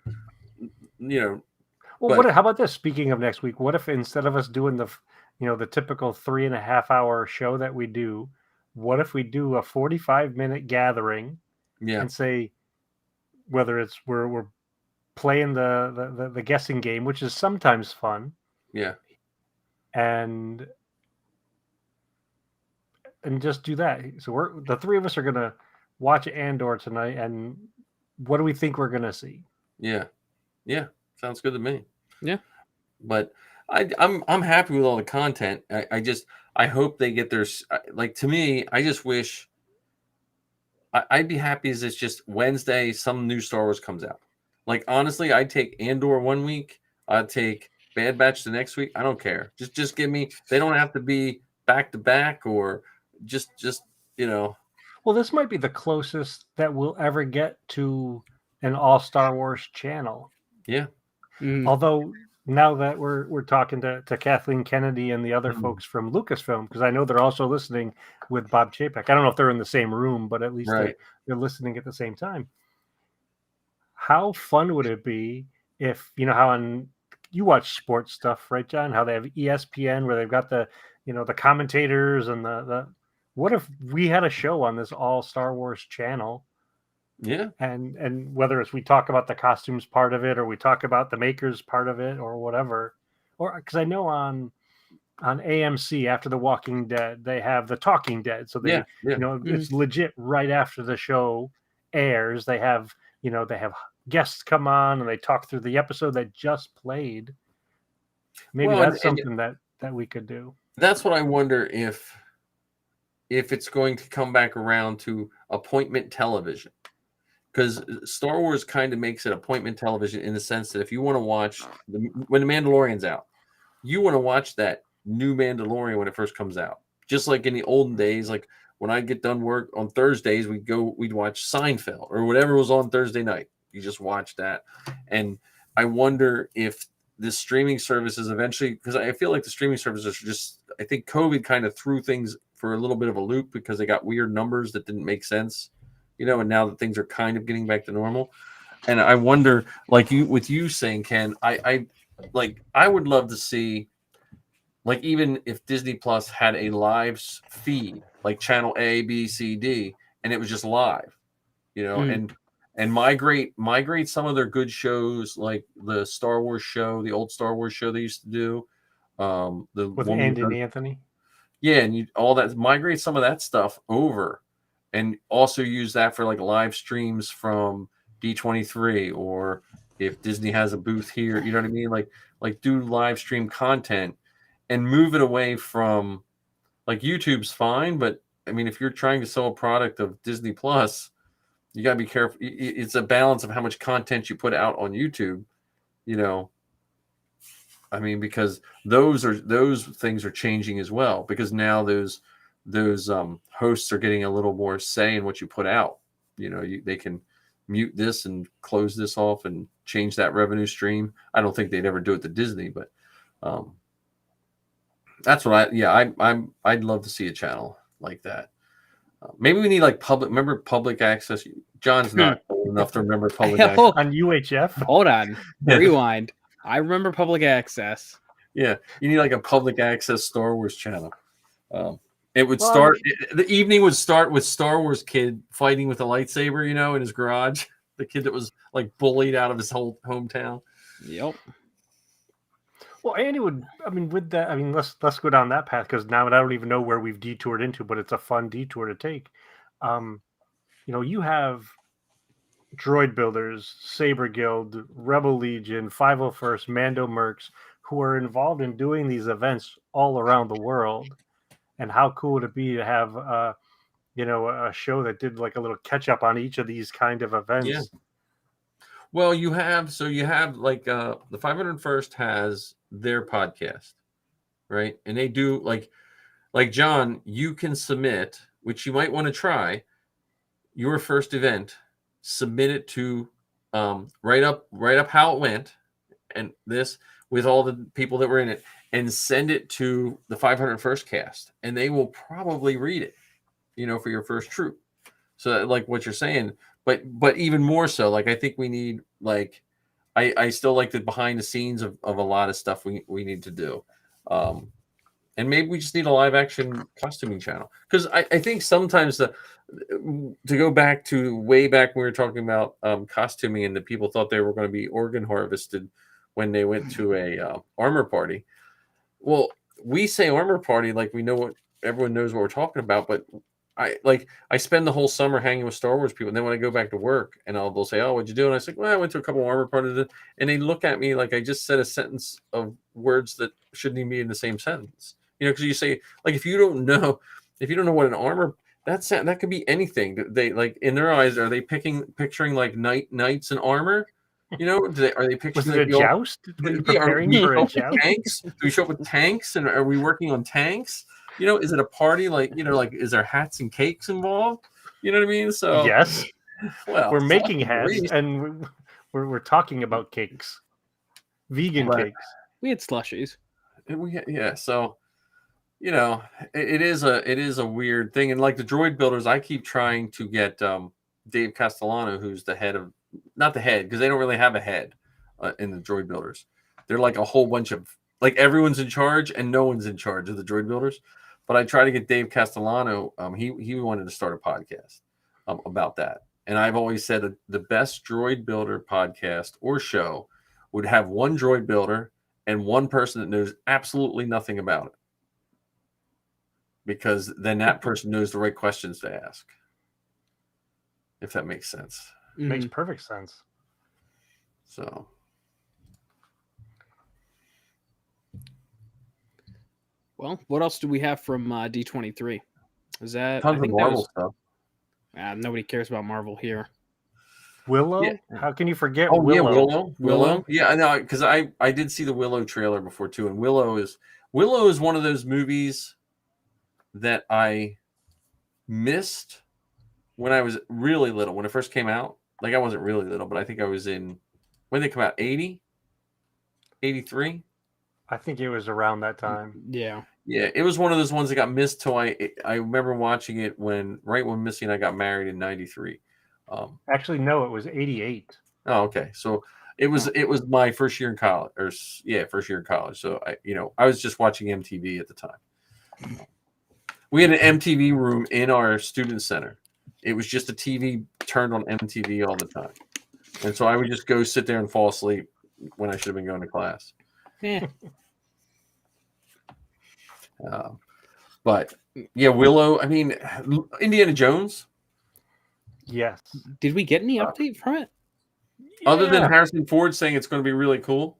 Well, how about this? Speaking of next week, what if instead of us doing the typical 3.5-hour show that we do, what if we do a 45-minute gathering? Yeah. And say whether it's we're playing the guessing game, which is sometimes fun. Yeah. And just do that. So the 3 of us are gonna watch Andor tonight, and what do we think we're gonna see? Yeah. Yeah. Sounds good to me. Yeah. But I'm happy with all the content. I hope they get their, to me, I just wish I'd be happy as it's just Wednesday, some new Star Wars comes out. Like, honestly, I'd take Andor 1 week. I'd take Bad Batch the next week. I don't care. Just give me. They don't have to be back to back or just you know. Well, this might be the closest that we'll ever get to an all Star Wars channel. Yeah. Although now that we're talking to Kathleen Kennedy and the other folks from Lucasfilm, because I know they're also listening with Bob Chapek. I don't know if they're in the same room, but at least they're listening at the same time. How fun would it be if, you know, how you watch sports stuff, right, John? How they have ESPN where they've got the, you know, the commentators and the what if we had a show on this all Star Wars channel? Yeah. And whether it's we talk about the costumes part of it or we talk about the makers part of it or whatever. Or because I know on AMC after The Walking Dead, they have The Talking Dead. So they you know, it's legit right after the show airs. They have, you know, they have guests come on and they talk through the episode that just played. Maybe that's something that we could do. That's what I wonder if it's going to come back around to appointment television. Because Star Wars kind of makes it appointment television in the sense that if you want to watch when The Mandalorian's out, you want to watch that new Mandalorian when it first comes out. Just like in the olden days, like when I'd get done work on Thursdays, we'd watch Seinfeld or whatever was on Thursday night. You just watch that. And I wonder if the streaming services eventually, because I feel like the streaming services are just, I think COVID kind of threw things for a little bit of a loop because they got weird numbers that didn't make sense, you know, and now that things are kind of getting back to normal. And I wonder, like you saying, Ken, I would love to see, like, even if Disney Plus had a live feed, like channel A, B, C, D, and it was just live, you know, and migrate some of their good shows, like the Star Wars show, the old Star Wars show they used to do, with Andy and Anthony. Yeah, and all that, migrate some of that stuff over, and also use that for like live streams from D23, or if Disney has a booth here, you know what I mean? Like do live stream content and move it away from, like, YouTube's fine, but I mean, if you're trying to sell a product of Disney Plus, you got to be careful. It's a balance of how much content you put out on YouTube, you know. I mean, because those things are changing as well, because now those hosts are getting a little more say in what you put out. You know, they can mute this and close this off and change that revenue stream. I don't think they'd ever do it to Disney, but that's what I'd love to see a channel like that. Maybe we need like public access. John's not old enough to remember public access on UHF. Hold on, rewind. I remember public access. Yeah, you need like a public access Star Wars channel. It would start. The evening would start with Star Wars kid fighting with a lightsaber, you know, in his garage. The kid that was like bullied out of his whole hometown. Yep. Well, Andy would. I mean, with that, I mean, let's go down that path, because now I don't even know where we've detoured into, but it's a fun detour to take. You know, you have Droid Builders, Saber Guild, Rebel Legion, 501st, Mando Mercs, who are involved in doing these events all around the world. And how cool would it be to have, you know, a show that did like a little catch up on each of these kind of events? Yeah. Well, you have like the 501st has their podcast, right? And they do like John, you can submit, which you might want to try, your first event, submit it to write up how it went, and this with all the people that were in it, and send it to the 501st cast, and they will probably read it, you know, for your first troop. So like what you're saying, but even more so, like I think we need, like, I still like the behind the scenes of a lot of stuff we need to do. And maybe we just need a live action costuming channel, because I think sometimes to go back to way back when we were talking about costuming, and the people thought they were going to be organ harvested when they went to a armor party. Well, we say armor party like we know what everyone knows what we're talking about, but I spend the whole summer hanging with Star Wars people, and then when I go back to work, and they'll say, "Oh, what'd you do?" And I say, "Well, I went to a couple of armor parties," and they look at me like I just said a sentence of words that shouldn't even be in the same sentence. You know, because you say, like, if you don't know what an armor, that could be anything. They like in their eyes. Are they picturing like knights in armor? You know, are they picturing? Was it a joust? Were you preparing for a joust? Tanks? Do we show up with tanks? And are we working on tanks? You know, is it a party? Like, you know, like is there hats and cakes involved? You know what I mean? So yes, well, we're making hats and we're talking about cakes, vegan cakes. We had slushies. So you know, it is a weird thing, and like the droid builders, I keep trying to get Dave Castellano, who's the head of, not the head because they don't really have a head in the droid builders. They're like a whole bunch of like everyone's in charge and no one's in charge of the droid builders. But I try to get Dave Castellano. He wanted to start a podcast about that, and I've always said that the best droid builder podcast or show would have one droid builder and one person that knows absolutely nothing about it. Because then that person knows the right questions to ask. If that makes sense. Makes perfect sense. So. Well, what else do we have from D23? Is that tons of Marvel stuff? Nobody cares about Marvel here. Willow? Yeah. How can you forget Willow? Yeah, Willow. Yeah, I know, because I did see the Willow trailer before too, and Willow is one of those movies that I missed when I was really little. When it first came out, like I wasn't really little, but I think I was in, when did they come out? 80? 83? I think it was around that time. Yeah. Yeah, it was one of those ones that got missed till I remember watching it right when Missy and I got married in 93. Actually, no, it was 88. Oh, okay. So it was my first year in college, first year in college. So I was just watching MTV at the time. We had an MTV room in our student center. It was just a TV turned on MTV all the time. And so I would just go sit there and fall asleep when I should have been going to class. Yeah. But yeah, Willow, I mean, Indiana Jones. Yes. Did we get any update from it? Other than Harrison Ford saying it's going to be really cool.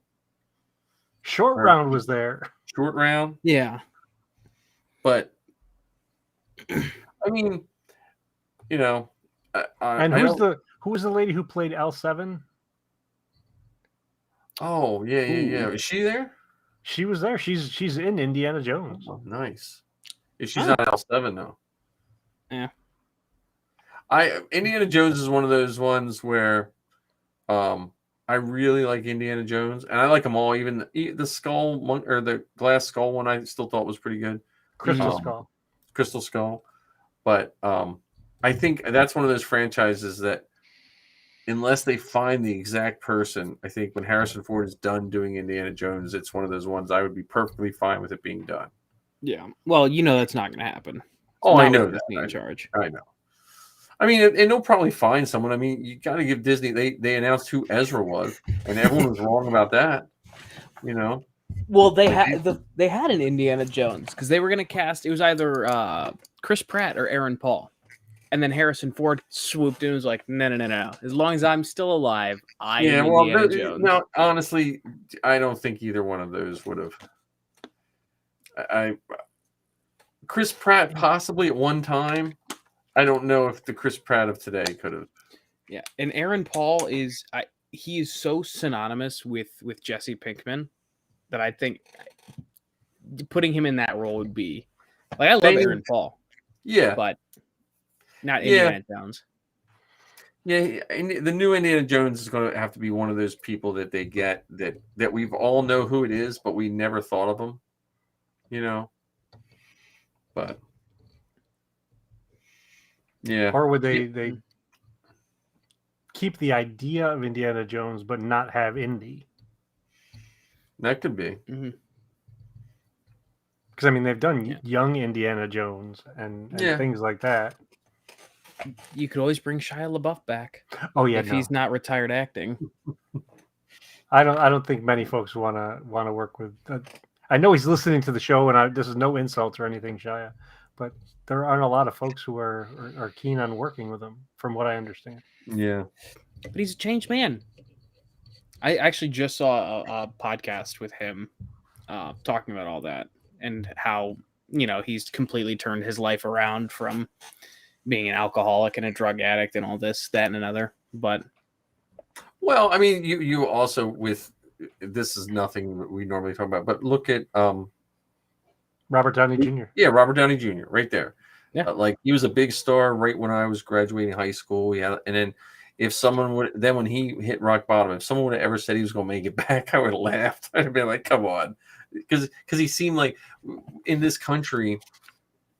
Short Round was there. Short Round. Yeah. But I mean, and who was the lady who played L7? Oh, yeah. Is she there? She was there. She's in Indiana Jones. Oh, nice. She's on L7 though. Yeah. Indiana Jones is one of those ones where I really like Indiana Jones, and I like them all. Even the skull one, or the glass skull one, I still thought was pretty good. Crystal Skull. But I think that's one of those franchises that, unless they find the exact person, I think when Harrison Ford is done doing Indiana Jones, it's one of those ones I would be perfectly fine with it being done. Yeah. Well, that's not going to happen. I know that. In charge. I know. I mean, and they'll probably find someone. I mean, you got to give Disney. They announced who Ezra was, and everyone was wrong about that. Well, they had an Indiana Jones because they were going to cast. It was either Chris Pratt or Aaron Paul, and then Harrison Ford swooped in and was like, "No. As long as I'm still alive, Indiana Jones." No, honestly, I don't think either one of those would have. Chris Pratt possibly at one time. I don't know if the Chris Pratt of today could have. Yeah, and Aaron Paul he is so synonymous with Jesse Pinkman that I think putting him in that role would be like, I love Aaron Paul. Yeah, but not Indiana Jones. Yeah, the new Indiana Jones is going to have to be one of those people that they get that we've all know who it is, but we never thought of them. But. Yeah. Or would they keep the idea of Indiana Jones but not have Indy? That could be. Because I mean, they've done young Indiana Jones and things like that. You could always bring Shia LaBeouf back. Oh yeah, if he's not retired acting. I don't think many folks want to work with. I know he's listening to the show, and this is no insult or anything, Shia, but there aren't a lot of folks who are keen on working with him, from what I understand. Yeah, but he's a changed man. I actually just saw a podcast with him talking about all that and how he's completely turned his life around from being an alcoholic and a drug addict and all this, that, and another. But well, I mean, you also with this is nothing we normally talk about, but look at Robert Downey Jr. Yeah, Robert Downey Jr. right there. Yeah, like he was a big star right when I was graduating high school. Yeah, and then if someone would, then when he hit rock bottom, if someone would have ever said he was going to make it back, I would have laughed. I'd have been like, "Come on," because he seemed like in this country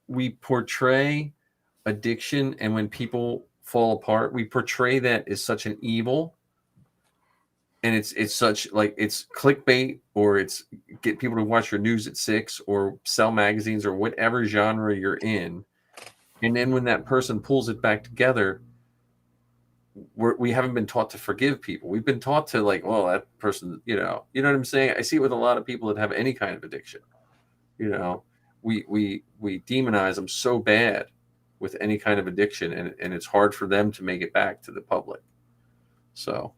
we portray addiction, and when people fall apart, we portray that as such an evil. And it's such like it's clickbait, or it's get people to watch your news at 6 or sell magazines or whatever genre you're in. And then when that person pulls it back together, we haven't been taught to forgive people. We've been taught to like, well, that person, you know what I'm saying? I see it with a lot of people that have any kind of addiction. We demonize them so bad with any kind of addiction, and it's hard for them to make it back to the public. So.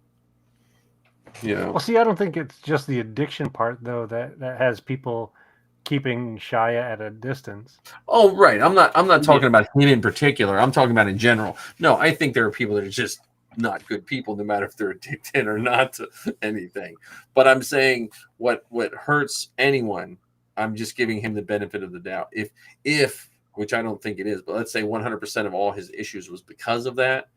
Well, see, I don't think it's just the addiction part though that has people keeping Shia at a distance. Oh, right. I'm not talking about him in particular. I'm talking about in general. No, I think there are people that are just not good people, no matter if they're addicted or not to anything. But I'm saying what hurts anyone, I'm just giving him the benefit of the doubt. If which I don't think it is, but let's say 100% of all his issues was because of that.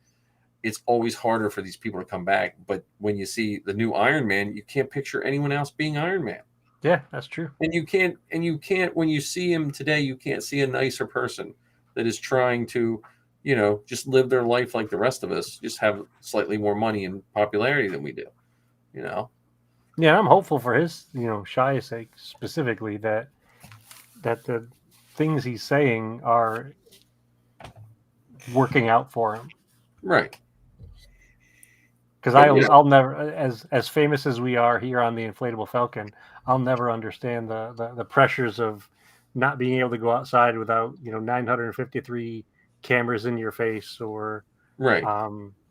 It's always harder for these people to come back. But when you see the new Iron Man, you can't picture anyone else being Iron Man. Yeah, that's true. And you can't, when you see him today, you can't see a nicer person that is trying to, just live their life like the rest of us, just have slightly more money and popularity than we do, Yeah, I'm hopeful for his, Shia's sake specifically that the things he's saying are working out for him. Right. Because I'll never, as famous as we are here on the Inflatable Falcon, I'll never understand the pressures of not being able to go outside without 953 cameras in your face, or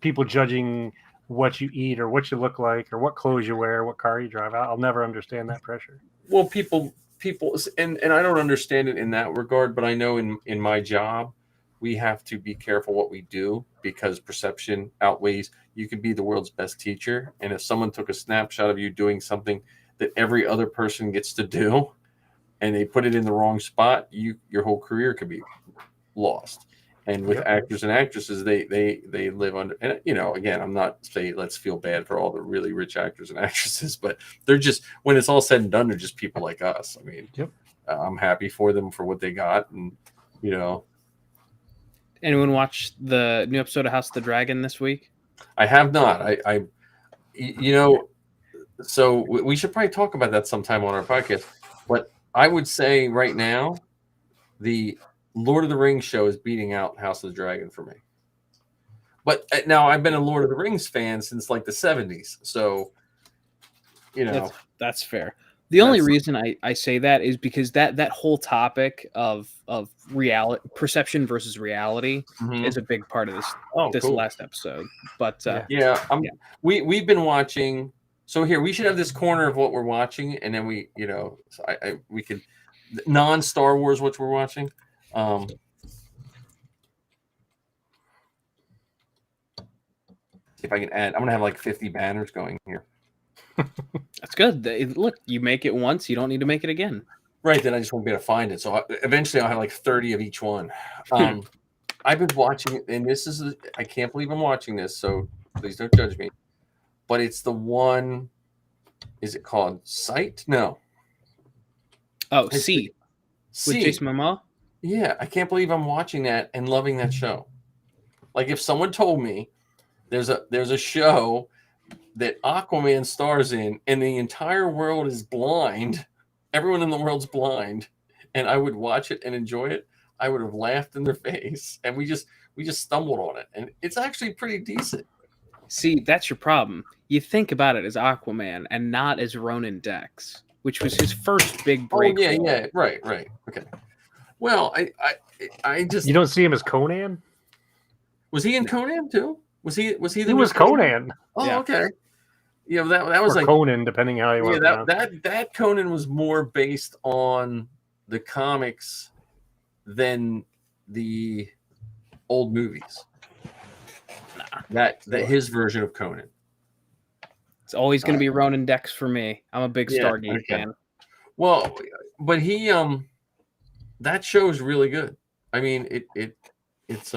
people judging what you eat or what you look like or what clothes you wear, what car you drive. I'll never understand that pressure. Well, people, and I don't understand it in that regard, but I know in my job, we have to be careful what we do because perception outweighs. You could be the world's best teacher, and if someone took a snapshot of you doing something that every other person gets to do, and they put it in the wrong spot, your whole career could be lost. And with actors and actresses, they live under. And again, I'm not saying let's feel bad for all the really rich actors and actresses, but they're just, when it's all said and done, they're just people like us. I mean, I'm happy for them for what they got, and Anyone watch the new episode of House of the Dragon this week? I have not. So we should probably talk about that sometime on our podcast. But I would say right now, the Lord of the Rings show is beating out House of the Dragon for me. But now I've been a Lord of the Rings fan since like the 70s. So, that's fair. The only reason I say that is because that whole topic of reality, perception versus reality, is a big part of this last episode. But we've been watching. So here we should have this corner of what we're watching, and then we could non-Star Wars what we're watching. If I can add, I'm gonna have like 50 banners going here. That's good. Look, you make it once, you don't need to make it again. Right, then I just won't be able to find it. So eventually I'll have like 30 of each one. I've been watching, and I can't believe I'm watching this, so please don't judge me. But it's the one, is it called Sight? No. Oh, C. With Jason Momoa? Yeah, I can't believe I'm watching that and loving that show. Like if someone told me there's a show that Aquaman stars in, and the entire world is blind. Everyone in the world's blind, and I would watch it and enjoy it, I would have laughed in their face. And we just stumbled on it, and it's actually pretty decent. See, that's your problem. You think about it as Aquaman and not as Ronan Dex, which was his first big break. Oh yeah, right, okay. Well, I just, you don't see him as Conan. Was he in Conan too? Was he? He was Conan. Oh, yeah. Okay. Yeah, that was like Conan, depending how you want to. That Conan was more based on the comics than the old movies. That his version of Conan. It's always going to be Ronan Dex for me. I'm a big Stargate fan. Well, but he that show is really good. I mean, it's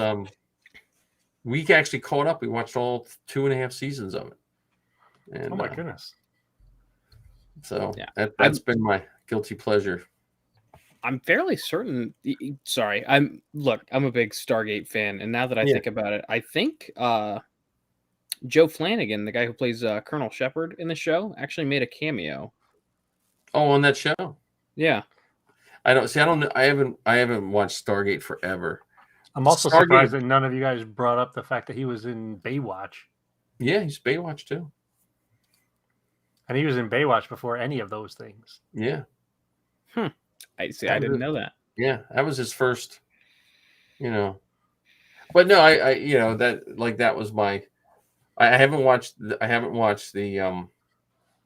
we actually caught up. We watched all 2.5 seasons of it. And, oh my goodness! So that's been my guilty pleasure. I'm fairly certain. Sorry, I'm a big Stargate fan, and now that I think about it, I think Joe Flanagan, the guy who plays Colonel Shepard in the show, actually made a cameo. Oh, on that show? Yeah. I don't know. I haven't watched Stargate forever. I'm also surprised that none of you guys brought up the fact that he was in Baywatch. Yeah, he's Baywatch too. And he was in Baywatch before any of those things. Yeah. I see. I didn't know that. Yeah, that was his first. But no, I that was my. I haven't watched the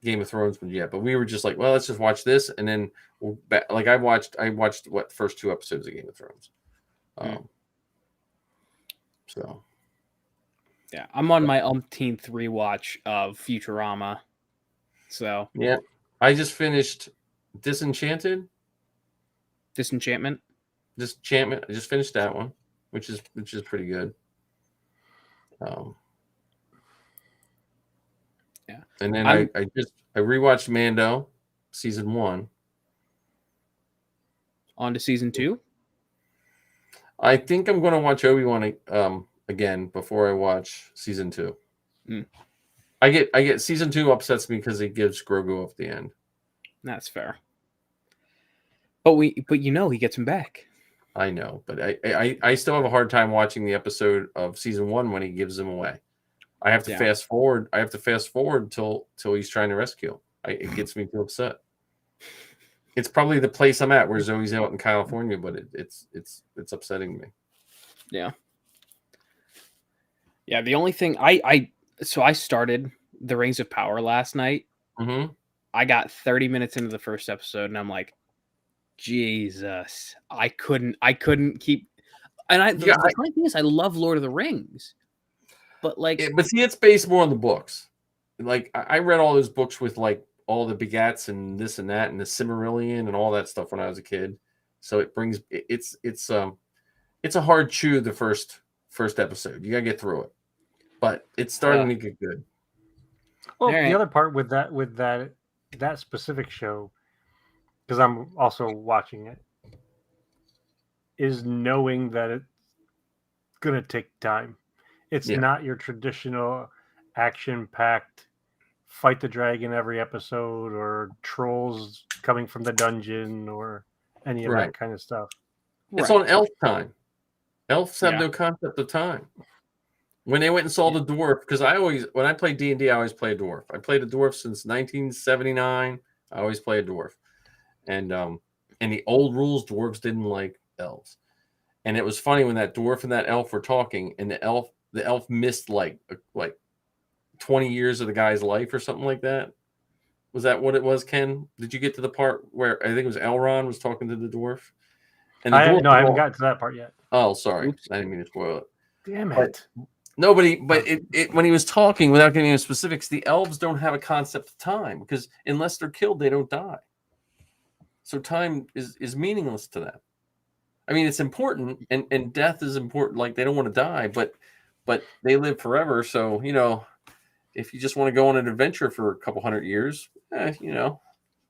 Game of Thrones one yet, but we were just like, well, let's just watch this, and then I watched the first 2 episodes of Game of Thrones. So. Yeah, I'm on my umpteenth rewatch of Futurama. So yeah, I just finished Disenchantment. I just finished that one, which is pretty good. Yeah, and then I rewatched Mando season 1. On to season 2. I think I'm going to watch Obi-Wan again before I watch season 2. I get season 2 upsets me because it gives Grogu up the end. That's fair. But he gets him back. I know, but I still have a hard time watching the episode of season 1 when he gives him away. I have to fast forward. I have to fast forward till he's trying to rescue him. It gets me too upset. It's probably the place I'm at where Zoe's out in California, but it's upsetting me. Yeah. Yeah. The only thing I started The Rings of Power last night. Mm-hmm. I got 30 minutes into the first episode, and I'm like, Jesus, I couldn't keep. And the funny thing is, I love Lord of the Rings, but see, it's based more on the books. Like I read all those books with like all the begats and this and that and the Silmarillion and all that stuff when I was a kid. So it's a hard chew the first episode. You gotta get through it, but it's starting to get good. Well, the other part with that specific show, because I'm also watching it, is knowing that it's gonna take time. It's not your traditional action-packed fight the dragon every episode or trolls coming from the dungeon or any of that kind of stuff. It's on elf time. Elves have no concept of time. When they went and saw the dwarf, because when I play D&D, I always play a dwarf. I played a dwarf since 1979. I always play a dwarf. And the old rules, dwarves didn't like elves. And it was funny when that dwarf and that elf were talking, and the elf missed like 20 years of the guy's life or something like that. Was that what it was, Ken? Did you get to the part where I think it was Elrond was talking to the dwarf? And I haven't gotten to that part yet. Oh, sorry. Oops. I didn't mean to spoil it. Damn it. But when he was talking, without getting into specifics, the elves don't have a concept of time because unless they're killed, they don't die. So time is meaningless to them. I mean, it's important, and death is important. Like they don't want to die, but they live forever. So if you just want to go on an adventure for a couple hundred years,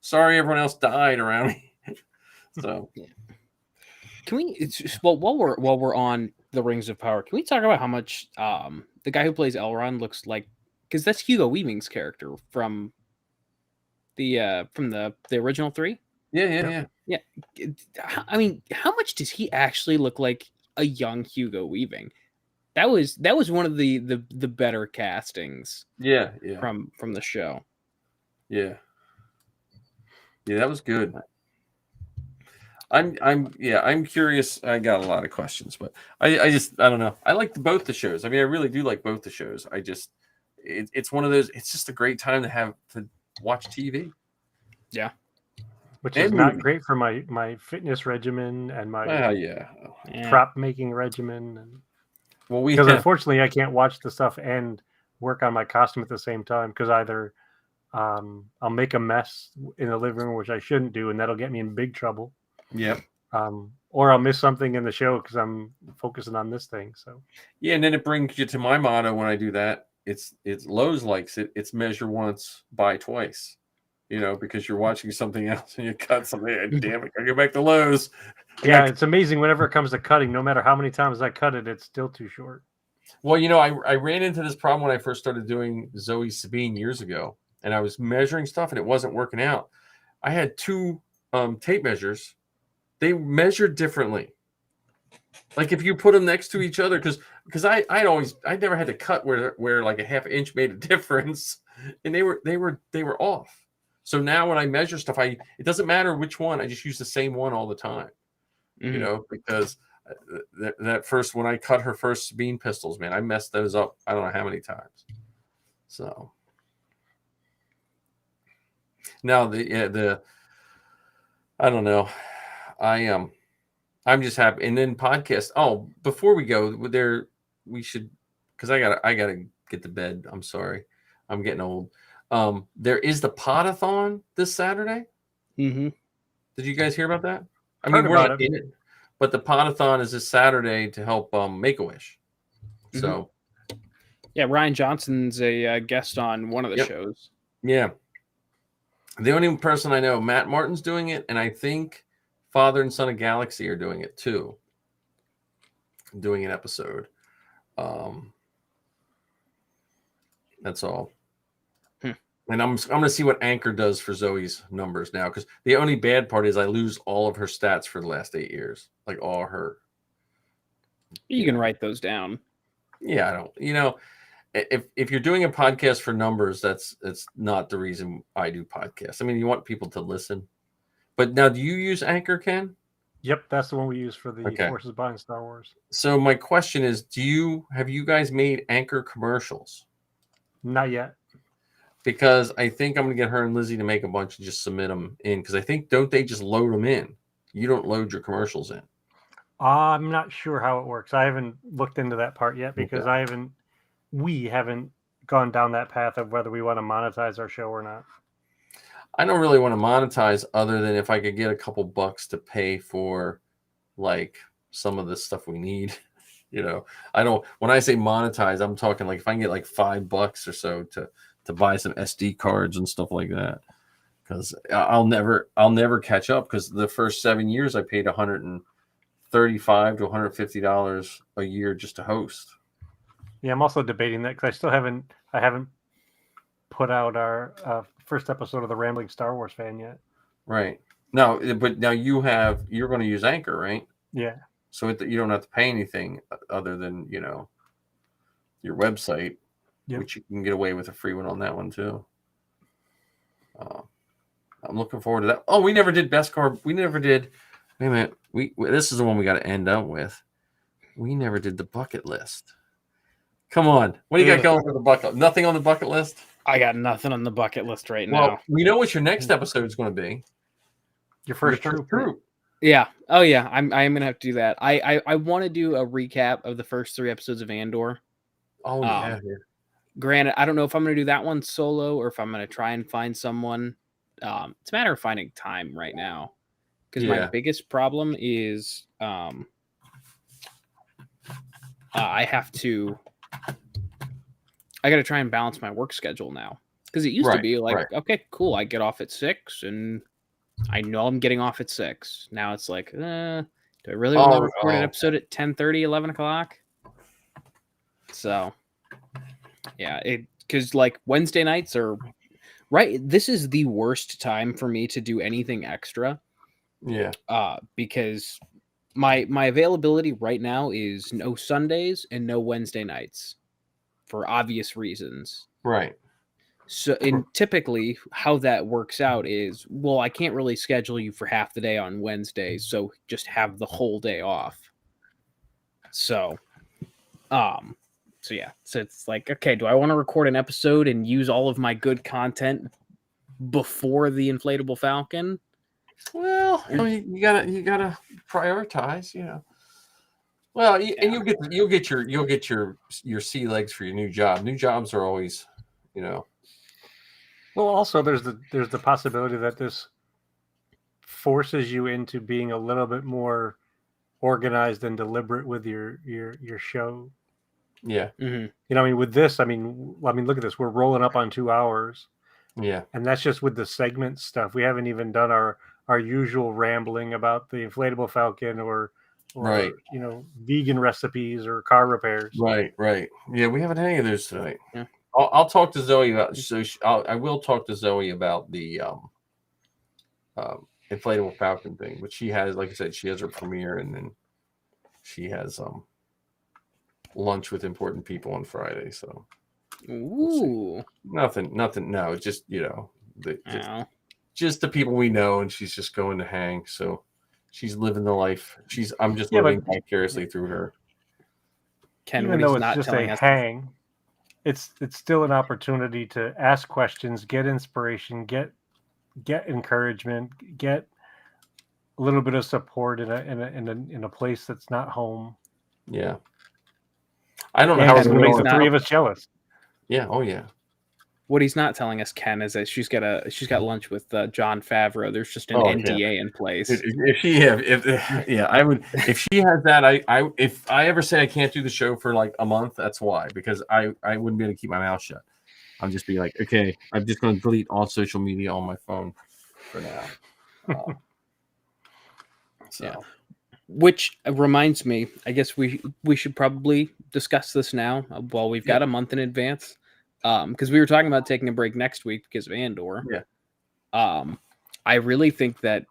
sorry everyone else died around me. So can we? While we're on the Rings of Power, can we talk about how much the guy who plays Elrond looks like? Because that's Hugo Weaving's character from the original 3. Yeah. I mean, how much does he actually look like a young Hugo Weaving? That was one of the better castings. Yeah. From the show. Yeah, that was good. I'm curious. I got a lot of questions, but I don't know. I like both the shows. I mean, I really do like both the shows. It's one of those. It's just a great time to watch TV. Yeah. Which is not great for my fitness regimen and my prop making regimen. Well, because unfortunately I can't watch the stuff and work on my costume at the same time, because either I'll make a mess in the living room, which I shouldn't do, and that'll get me in big trouble. Yep. Or I'll miss something in the show because I'm focusing on this thing. So yeah, and then it brings you to my motto when I do that. It's Lowe's likes it. It's measure once, buy twice. Because you're watching something else and you cut something. And damn it, I go back to Lowe's. Yeah, it's amazing. Whenever it comes to cutting, no matter how many times I cut it, it's still too short. Well, I ran into this problem when I first started doing Zoe Sabine years ago, and I was measuring stuff and it wasn't working out. I had two tape measures. They measured differently. Like if you put them next to each other, because I never had to cut where like a half inch made a difference, and they were off. So now when I measure stuff, it doesn't matter which one. I just use the same one all the time, because that first, when I cut her first Sabine pistols, man, I messed those up. I don't know how many times. So now I don't know. I'm just happy. And then podcast. Oh, before we go we should, because I gotta get to bed. I'm sorry. I'm getting old. There is the Podathon this Saturday. Mm-hmm. Did you guys hear about that? I Heard mean, we're about not it. in it, but the Podathon is this Saturday to help Make-A-Wish. So, yeah, Ryan Johnson's a guest on one of the shows. Yeah, the only person I know, Matt Martin's doing it, and I think Father and Son of Galaxy are doing it too. Doing an episode. That's all. And I'm going to see what Anchor does for Zoe's numbers now, because the only bad part is I lose all of her stats for the last 8 years, like all her. You can write those down. Yeah, I don't. If you're doing a podcast for numbers, that's not the reason I do podcasts. I mean, you want people to listen. But now, do you use Anchor, Ken? Yep, that's the one we use for the Forces Behind Star Wars. So my question is, have you guys made Anchor commercials? Not yet. Because I think I'm going to get her and Lizzie to make a bunch and just submit them in. Because I think, don't they just load them in? You don't load your commercials in. I'm not sure how it works. I haven't looked into that part yet, because we haven't gone down that path of whether we want to monetize our show or not. I don't really want to monetize, other than if I could get a couple bucks to pay for like some of the stuff we need. When I say monetize, I'm talking like if I can get like $5 or so to buy some SD cards and stuff like that, because I'll never catch up, because the first 7 years I paid $135 to $150 a year just to host. Yeah, I'm also debating that, because I haven't put out our first episode of the Rambling Star Wars Fan yet. Right. No, but now you're going to use Anchor, right? Yeah. So you don't have to pay anything other than, your website, which you can get away with a free one on that one too. I'm looking forward to that. Oh, we never did best card. We never did. Wait a minute. This is the one we got to end up with. We never did the bucket list. Come on. What do you got going for the bucket? Nothing on the bucket list? I got nothing on the bucket list right now. Well, we know what your next episode is going to be. Your first troop. Yeah. Oh, yeah. I am going to have to do that. I want to do a recap of the first 3 episodes of Andor. Oh, yeah. Granted, I don't know if I'm going to do that one solo or if I'm going to try and find someone. It's a matter of finding time right now, because my biggest problem is I got to try and balance my work schedule now, because it used to be like, okay, cool, I get off at 6 and I know I'm getting off at 6. Now it's like, do I really want to record an episode at 10:30, 11 o'clock? So, yeah, because like Wednesday nights are this is the worst time for me to do anything extra. Yeah. Because my availability right now is no Sundays and no Wednesday nights, for obvious reasons. Right. So, typically how that works out is, well, I can't really schedule you for half the day on Wednesday, so just have the whole day off. So yeah. So it's like, okay, do I want to record an episode and use all of my good content before the Inflatable Falcon? Well, I mean, you gotta prioritize, Well, and you'll get your sea legs for your new job. New jobs are always, Well, also there's the possibility that this forces you into being a little bit more organized and deliberate with your show. Yeah. Mm-hmm. I mean, with this, I mean, look at this. We're rolling up on 2 hours. Yeah. And that's just with the segment stuff. We haven't even done our usual rambling about the inflatable Falcon or right. Vegan recipes or car repairs. Right. Yeah, we haven't had any of those tonight. Yeah. I'll talk to Zoe about. So I will talk to Zoe about the inflatable Falcon thing, but she has, like I said, she has her premiere, and then she has lunch with important people on Friday. So, ooh, nothing. No, just just the people we know, and she's just going to hang. So she's living the life. I'm just living vicariously through her. Ken, even though it's just a hang, it's still an opportunity to ask questions, get inspiration, get encouragement, get a little bit of support in a place that's not home. Yeah, I don't know how it's going to make the three of us jealous. Yeah. Oh yeah. What he's not telling us, Ken, is that she's got lunch with Jon Favreau. There's just an NDA in place. If she has that, if I ever say I can't do the show for like a month, that's why, because I wouldn't be able to keep my mouth shut. I'll just be like, okay, I'm just going to delete all social media on my phone for now. Yeah. Which reminds me, I guess we should probably discuss this now while we've got a month in advance. Because we were talking about taking a break next week because of Andor. Yeah. I really think that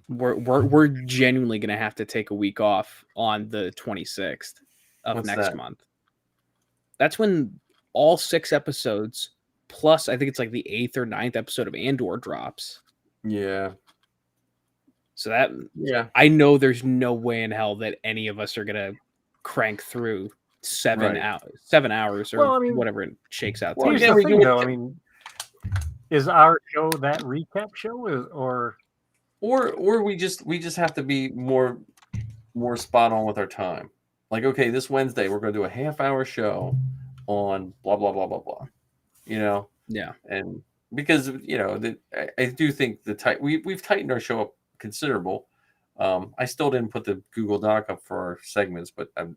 we're genuinely going to have to take a week off on the 26th of next month. That's when all 6 episodes, plus I think it's like the 8th or 9th episode of Andor drops. Yeah. So I know there's no way in hell that any of us are going to crank through 7 hours or whatever it shakes out to. Here's the thing, though. I mean, is our show that recap show, or we just have to be more spot on with our time? Like, okay, this Wednesday we're going to do a half-hour show on blah blah blah blah blah. Yeah. And because I do think we've tightened our show up considerable. I still didn't put the Google Doc up for our segments, but I'm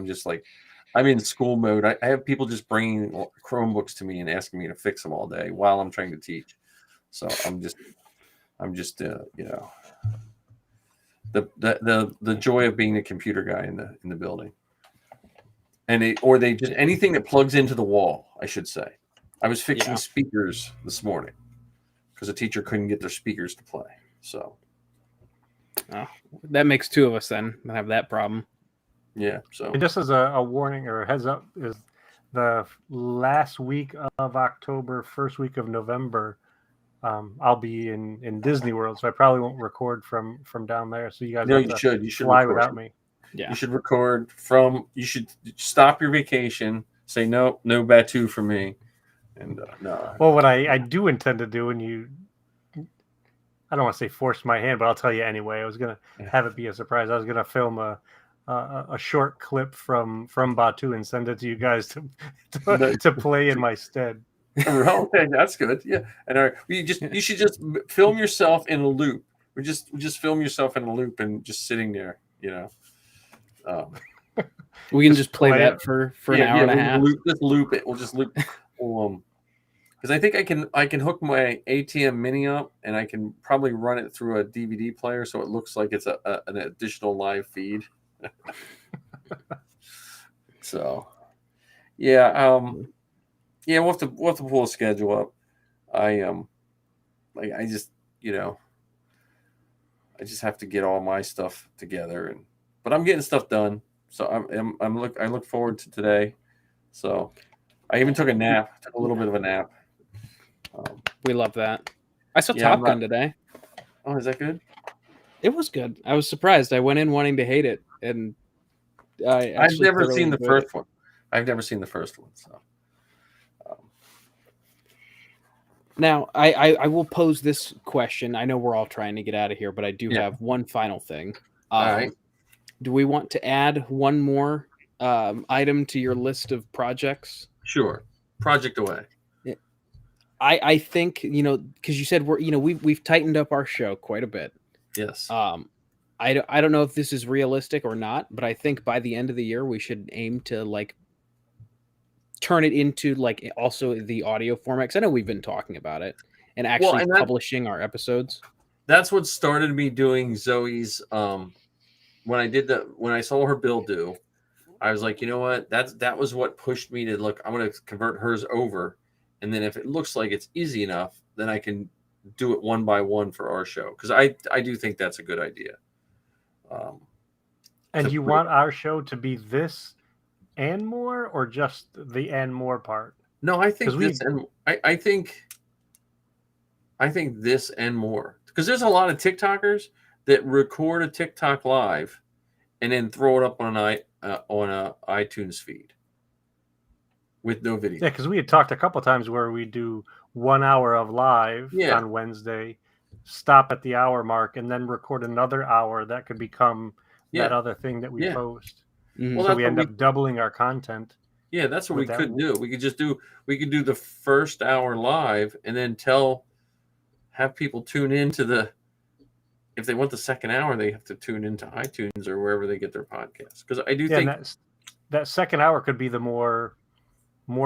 just like, I'm in school mode. I have people just bringing Chromebooks to me and asking me to fix them all day while I'm trying to teach. So I'm just the joy of being the computer guy in the building. And they just anything that plugs into the wall, I should say. I was fixing speakers this morning because a teacher couldn't get their speakers to play. So that makes 2 of us then have that problem. Yeah. So, and just as a warning or a heads up, is the last week of October, first week of November, I'll be in Disney World, so I probably won't record from down there. So you guys, you should fly record. without me. Yeah, you should record you should stop your vacation. Say no Batu for me, and no. Well, what I do intend to do, and I don't want to say force my hand, but I'll tell you anyway. I was gonna have it be a surprise. I was gonna film a short clip from Batu and send it to you guys to play in my stead. Okay, that's good. Yeah, and you should just film yourself in a loop. Or just film yourself in a loop and just sitting there. We can just play that for an hour and a half. Loop it. We'll just loop. Because I think I can hook my ATM Mini up and I can probably run it through a DVD player so it looks like it's an additional live feed. So, we'll have to pull a schedule up. I just have to get all my stuff together, but I'm getting stuff done. So I look forward to today. So I even took a little bit of a nap. We love that. I saw Top Gun today. Oh, is that good? It was good. I was surprised. I went in wanting to hate it, and I've never seen the first one. I've never seen the first one. So now I will pose this question. I know we're all trying to get out of here, but I do have one final thing. All right. Do we want to add one more item to your list of projects? Sure. Project away. I think, because you said we've tightened up our show quite a bit. Yes. I don't know if this is realistic or not, but I think by the end of the year we should aim to like turn it into like also the audio format. Because I know we've been talking about it and actually publishing our episodes. That's what started me doing Zoe's. When I saw her bill due, I was like, you know what? That was what pushed me to look. I'm going to convert hers over, and then if it looks like it's easy enough, then I can do it one by one for our show, because I do think that's a good idea. And you want our show to be this and more, or just the and more part? No, I think this and I think this and more, because there's a lot of TikTokers that record a TikTok live and then throw it up on a iTunes feed with no video. Yeah, because we had talked a couple of times where we do 1 hour of live on Wednesday, stop at the hour mark, and then record another hour that could become that other thing that we post. Mm-hmm. Well, so we end up doubling our content. Yeah, that's what we could do. We could do the first hour live and then have people tune into if they want the second hour, they have to tune into iTunes or wherever they get their podcasts. Because I do think that second hour could be the more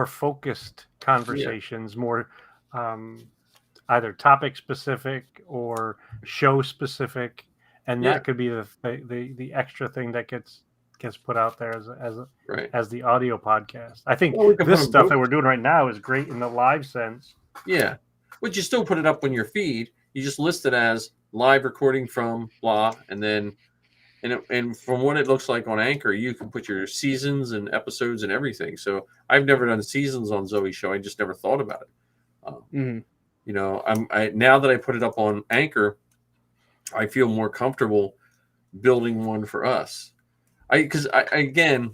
focused conversations, more either topic specific or show specific, and that could be the extra thing that gets put out there as the audio podcast. I think this stuff that we're doing right now is great in the live sense. Yeah, but you still put it up on your feed. You just list it as live recording from blah, and then and from what it looks like on Anchor, you can put your seasons and episodes and everything. So I've never done seasons on Zoe's show. I just never thought about it. Now that I put it up on Anchor, I feel more comfortable building one for us. Because again,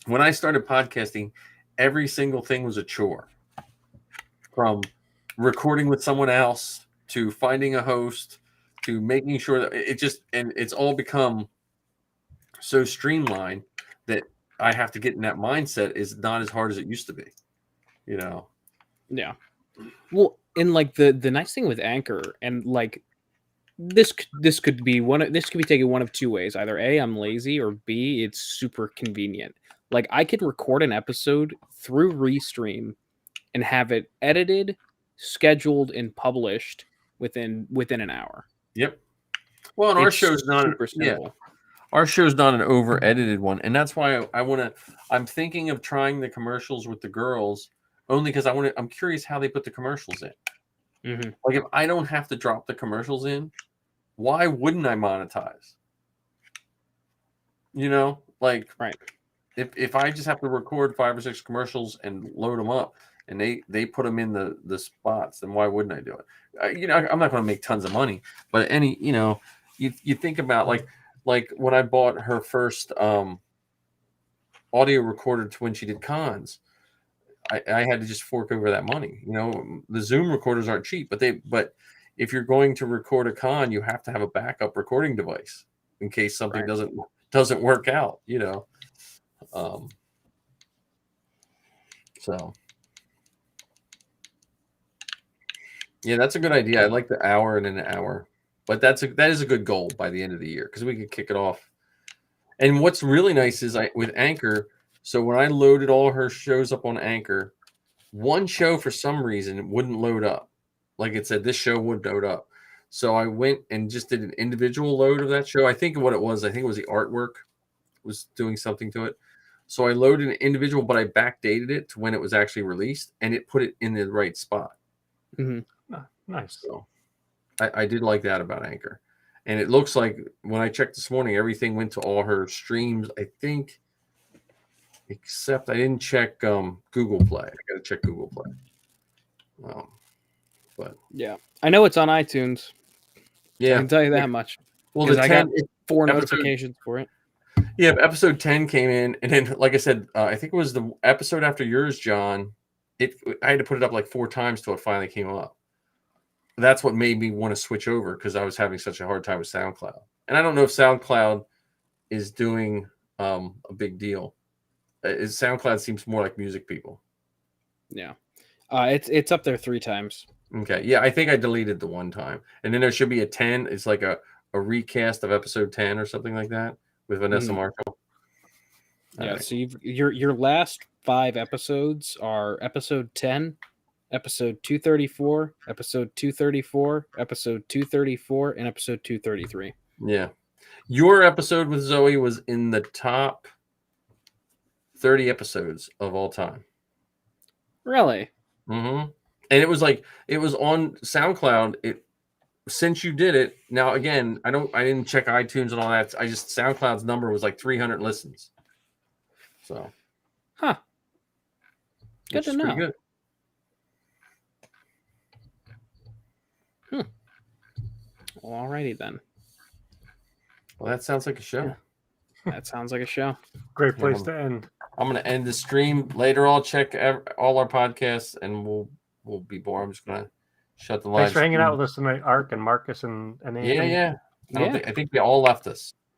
when I started podcasting, every single thing was a chore, from recording with someone else to finding a host to making sure that it's all become so streamlined that I have to get in that mindset is not as hard as it used to be, Yeah. Well, and like the nice thing with Anchor, and like this could be taken one of two ways. Either A, I'm lazy, or B, it's super convenient. Like I could record an episode through Restream and have it edited, scheduled, and published within an hour. Yep. Well, and our show's not super simple. Our show's not an over edited one, and that's why I'm thinking of trying the commercials with the girls, only because I'm curious how they put the commercials in. Mm-hmm. Like if I don't have to drop the commercials in, why wouldn't I monetize? Like right. If I just have to record 5 or 6 commercials and load them up, and they put them in the spots, then why wouldn't I do it? I'm not going to make tons of money, but you think about like when I bought her first audio recorder to when she did cons, I had to just fork over that money. The Zoom recorders aren't cheap, but if you're going to record a con, you have to have a backup recording device in case something doesn't work out. So. Yeah, that's a good idea. I like the hour and an hour, but that is a good goal by the end of the year, because we can kick it off. And what's really nice is with Anchor. So when I loaded all her shows up on Anchor, one show for some reason wouldn't load up. Like it said, this show would load up. So I went and just did an individual load of that show. I think what it was the artwork was doing something to it. So I loaded an individual, but I backdated it to when it was actually released, and it put it in the right spot. Mm-hmm. Nice. So I did like that about Anchor. And it looks like when I checked this morning, everything went to all her streams, I think, except I didn't check Google Play. I got to check Google Play. But yeah, I know it's on iTunes. Yeah, I can tell you that much. Well, I got 4 notifications for it. Yeah, episode 10 came in, and then, like I said, I think it was the episode after yours, John. I had to put it up like 4 times till it finally came up. That's what made me want to switch over, because I was having such a hard time with SoundCloud. And I don't know if SoundCloud is doing a big deal. SoundCloud seems more like music people. Yeah. It's up there 3 times. Okay. Yeah, I think I deleted the one time. And then there should be a 10. It's like a recast of episode 10 or something like that with Vanessa Marshall. Yeah, right. So your last 5 episodes are episode 10, episode 234, episode 234, episode 234, and episode 233. Yeah. Your episode with Zoe was in the top 30 episodes of all time. Really? Mm-hmm. And it was on SoundCloud. Since you did it, now again, I didn't check iTunes and all that. I just SoundCloud's number was like 300 listens. So, Good to know. Good. Well, alrighty then. Well, that sounds like a show. Yeah. That sounds like a show. Great place to end. I'm going to end the stream later. I'll check all our podcasts, and we'll be bored. I'm just going to shut the live. Thanks for hanging out with us tonight, Ark and Marcus and Andy. Yeah. I think they all left us.